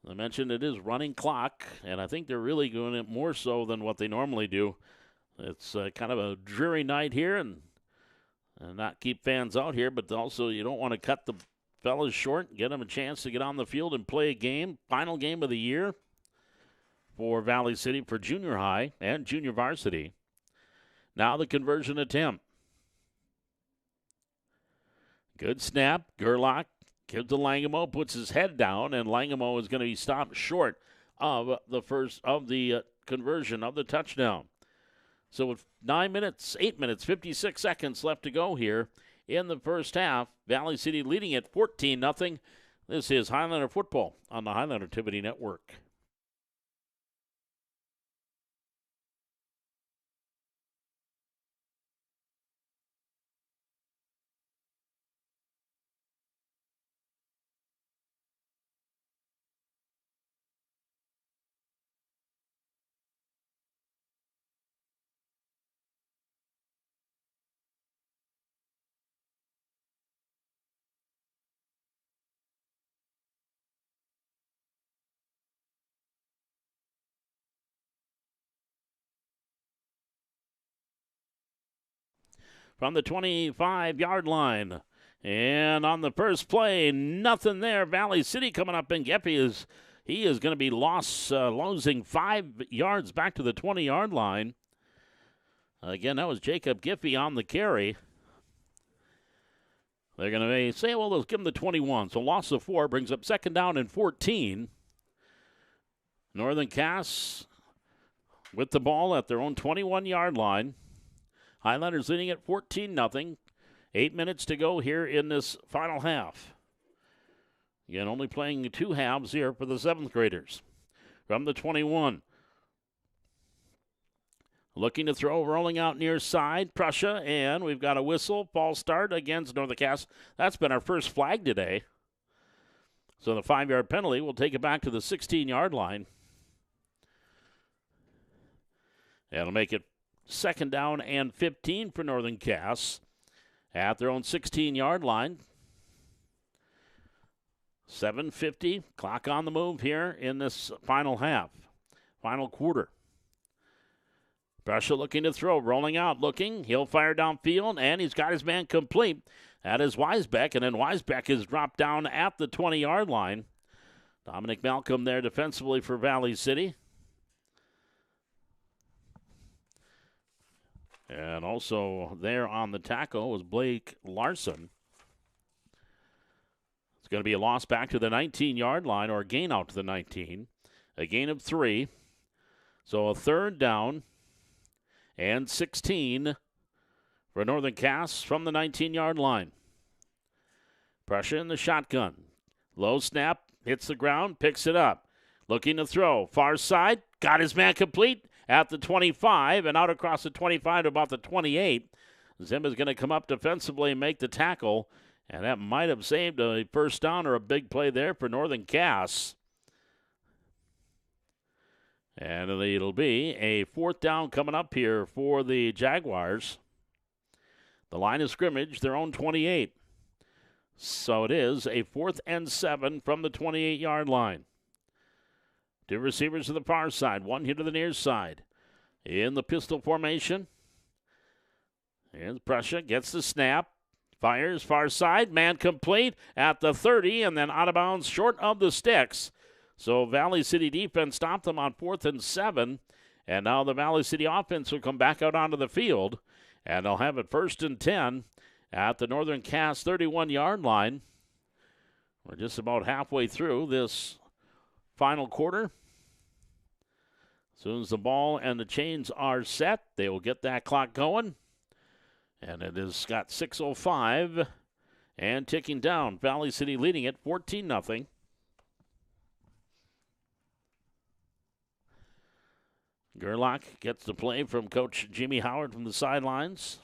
I mentioned it is running clock, and I think they're really doing it more so than what they normally do. It's kind of a dreary night here, and not keep fans out here, but also you don't want to cut the fellas short, get them a chance to get on the field and play a game. Final game of the year for Valley City for junior high and junior varsity. Now the conversion attempt. Good snap. Gerlach gives to Langemo, puts his head down, and Langemo is going to be stopped short of the conversion of the touchdown. So with 8 minutes, 56 seconds left to go here in the first half, Valley City leading at 14-0. This is Highlander football on the Highlander TV Network. From the 25-yard line. And on the first play, nothing there. Valley City coming up, and Geppy is going to be losing 5 yards back to the 20-yard line. Again, that was Jacob Giffey on the carry. They're going to say, well, let's give him the 21. So loss of 4 brings up 2nd down and 14. Northern Cass with the ball at their own 21-yard line. Highlanders leading at 14-0. 8 minutes to go here in this final half. Again, only playing 2 halves here for the 7th graders. From the 21. Looking to throw, rolling out near side, Prussia, and we've got a whistle, false start against Northern Cass. That's been our first flag today. So the 5-yard penalty will take it back to the 16-yard line. That'll make it 2nd down and 15 for Northern Cass at their own 16-yard line. 7:50, clock on the move here in this final half, final quarter. Prussia looking to throw, rolling out, looking. He'll fire downfield, and he's got his man complete. That is Weisbeck, and then Weisbeck is dropped down at the 20-yard line. Dominic Malcolm there defensively for Valley City. And also there on the tackle was Blake Larson. It's going to be a loss back to the 19-yard line, or a gain out to the 19. A gain of 3. So a third down and 16 for Northern Cass from the 19-yard line. Prussia in the shotgun. Low snap, hits the ground, picks it up. Looking to throw. Far side, got his man complete at the 25 and out across the 25 to about the 28. Zim is going to come up defensively and make the tackle, and that might have saved a first down or a big play there for Northern Cass. And it'll be a fourth down coming up here for the Jaguars. The line of scrimmage, their own 28. So it is a 4th and 7 from the 28-yard line. 2 receivers to the far side, 1 here to the near side. In the pistol formation. Here's Prussia, gets the snap. Fires far side, man complete at the 30, and then out of bounds short of the sticks. So Valley City defense stopped them on 4th and 7, and now the Valley City offense will come back out onto the field, and they'll have it 1st and 10 at the Northern Cass 31-yard line. We're just about halfway through this final quarter. As soon as the ball and the chains are set, they will get that clock going. And it has got 6:05 and ticking down. Valley City leading it 14-0. Gerlach gets the play from Coach Jimmy Howard from the sidelines.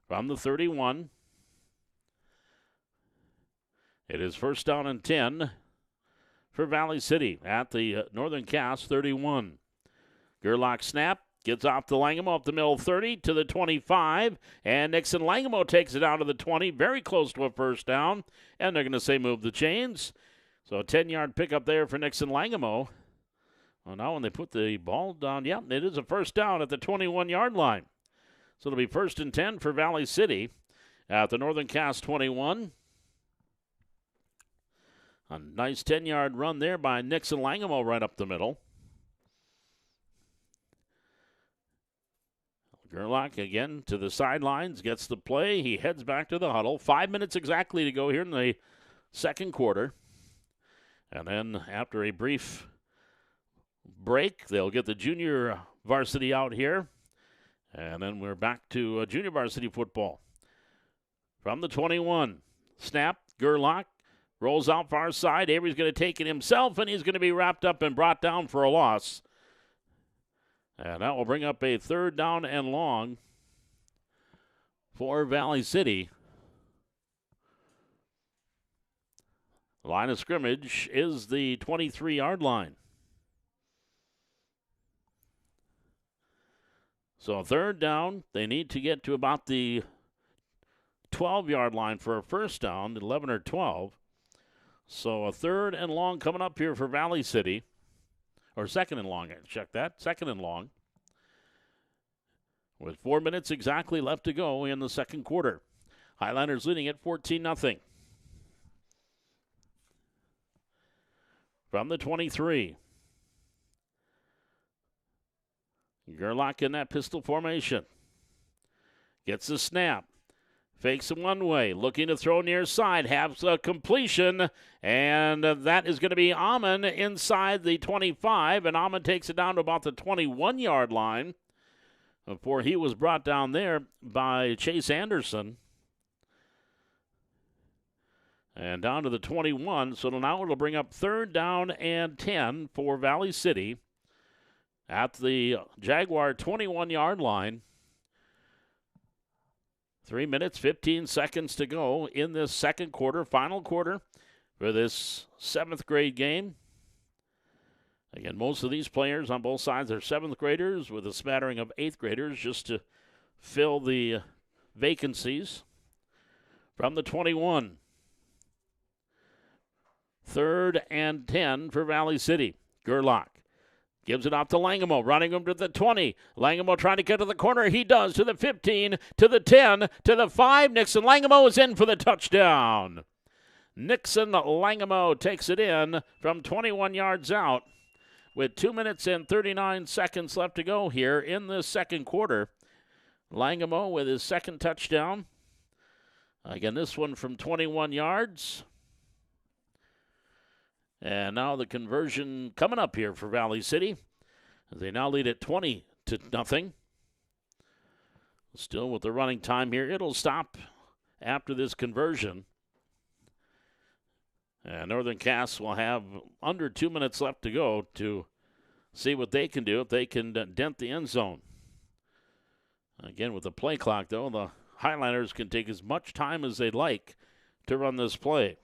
From the 31. It is 1st down and 10 for Valley City at the Northern Cass 31. Gerlach snap, gets off to Langamo up the middle 30 to the 25, and Nixon Langamo takes it down to the 20, very close to a first down, and they're going to say move the chains. So a 10-yard pickup there for Nixon Langamo. Well, now when they put the ball down, yeah, it is a first down at the 21-yard line. So it'll be 1st and 10 for Valley City at the Northern Cass 21. A nice 10-yard run there by Nixon Langamo right up the middle. Gerlach again to the sidelines, gets the play. He heads back to the huddle. 5 minutes exactly to go here in the second quarter. And then after a brief break, they'll get the junior varsity out here. And then we're back to junior varsity football. From the 21, snap, Gerlach rolls out far side. Avery's going to take it himself, and he's going to be wrapped up and brought down for a loss. And that will bring up a 3rd down and long for Valley City. The line of scrimmage is the 23-yard line. So 3rd down, they need to get to about the 12-yard line for a first down, 11 or 12. So a 3rd and long coming up here for Valley City. Or 2nd and long, check that, 2nd and long. With 4 minutes exactly left to go in the second quarter. Highlanders leading at 14-0. From the 23. Gerlach in that pistol formation. Gets the snap. Fakes him one way. Looking to throw near side. Has a completion. And that is going to be Amon inside the 25. And Amon takes it down to about the 21-yard line before he was brought down there by Chase Anderson. And down to the 21. So now it'll bring up 3rd down and 10 for Valley City at the Jaguar 21-yard line. 3 minutes, 15 seconds to go in this second quarter, final quarter for this 7th grade game. Again, most of these players on both sides are 7th graders with a smattering of 8th graders just to fill the vacancies. from the 21. 3rd and 10 for Valley City. Gerlach gives it off to Langemo, running him to the 20. Langemo trying to get to the corner. He does, to the 15, to the 10, to the 5. Nixon Langemo is in for the touchdown. Nixon Langemo takes it in from 21 yards out with 2 minutes and 39 seconds left to go here in the second quarter. Langemo with his second touchdown. Again, this one from 21 yards. And now the conversion coming up here for Valley City. They now lead at 20-0. Still with the running time here. It'll stop after this conversion. And Northern Cass will have under 2 minutes left to go to see what they can do if they can dent the end zone. Again, with the play clock, though, the Highlanders can take as much time as they'd like to run this play.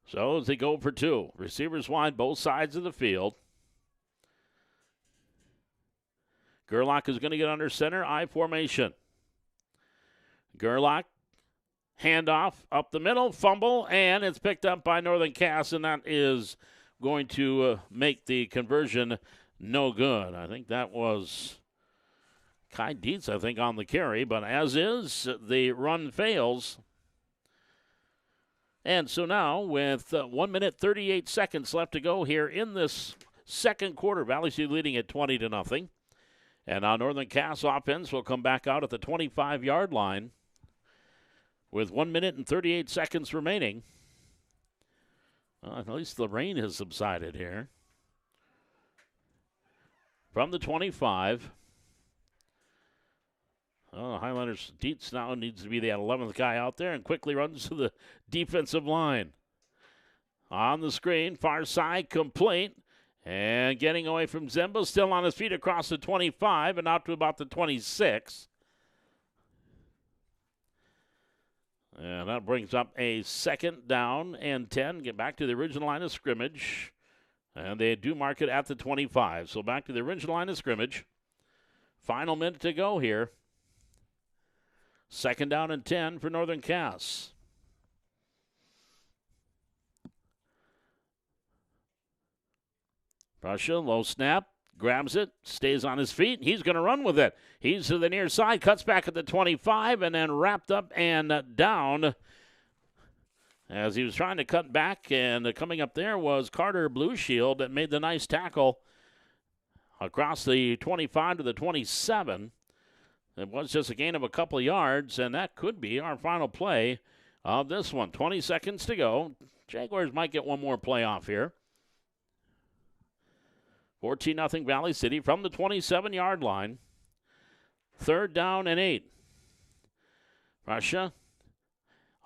So as they go for 2, receivers wide both sides of the field. Gerlach is going to get under center, I formation. Gerlach, handoff up the middle, fumble, and it's picked up by Northern Cass, and that is going to make the conversion no good. I think that was Kai Dietz, on the carry, but as is, the run fails. And so now, with 1 minute 38 seconds left to go here in this second quarter, Valley City leading at 20-0. And now Northern Cass offense will come back out at the 25-yard line with 1 minute and 38 seconds remaining. At least the rain has subsided here. From the 25. Highlanders, Dietz now needs to be the 11th guy out there and quickly runs to the defensive line. On the screen, far side, complete. And getting away from Zemba, still on his feet across the 25 and out to about the 26. And that brings up a 2nd down and 10. Get back to the original line of scrimmage. And they do mark it at the 25. So back to the original line of scrimmage. Final minute to go here. 2nd down and 10 for Northern Cass. Prussia, low snap, grabs it, stays on his feet. He's going to run with it. He's to the near side, cuts back at the 25, and then wrapped up and down. As he was trying to cut back, and coming up there was Carter Blueshield that made the nice tackle across the 25 to the 27. It was just a gain of a couple of yards, and that could be our final play of this one. 20 seconds to go. Jaguars might get one more play off here. 14-0 Valley City from the 27-yard line. 3rd down and 8. Prussia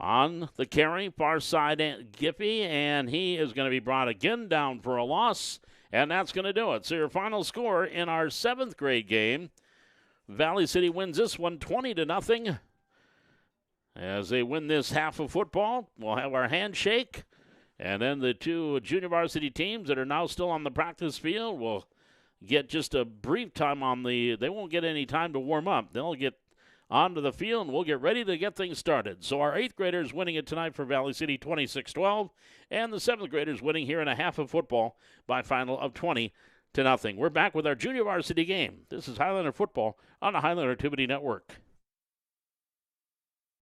on the carry, far side Giffey, and he is going to be brought again down for a loss, and that's going to do it. So your final score in our 7th grade game, Valley City wins this one 20-0. As they win this half of football, we'll have our handshake. And then the 2 junior varsity teams that are now still on the practice field will get just a brief time on they won't get any time to warm up. They'll get onto the field, and we'll get ready to get things started. So our 8th graders winning it tonight for Valley City 26-12, and the 7th graders winning here in a half of football by a final of 20-0. We're back with our junior varsity game. This is Highlander football on the Highlander Activity Network.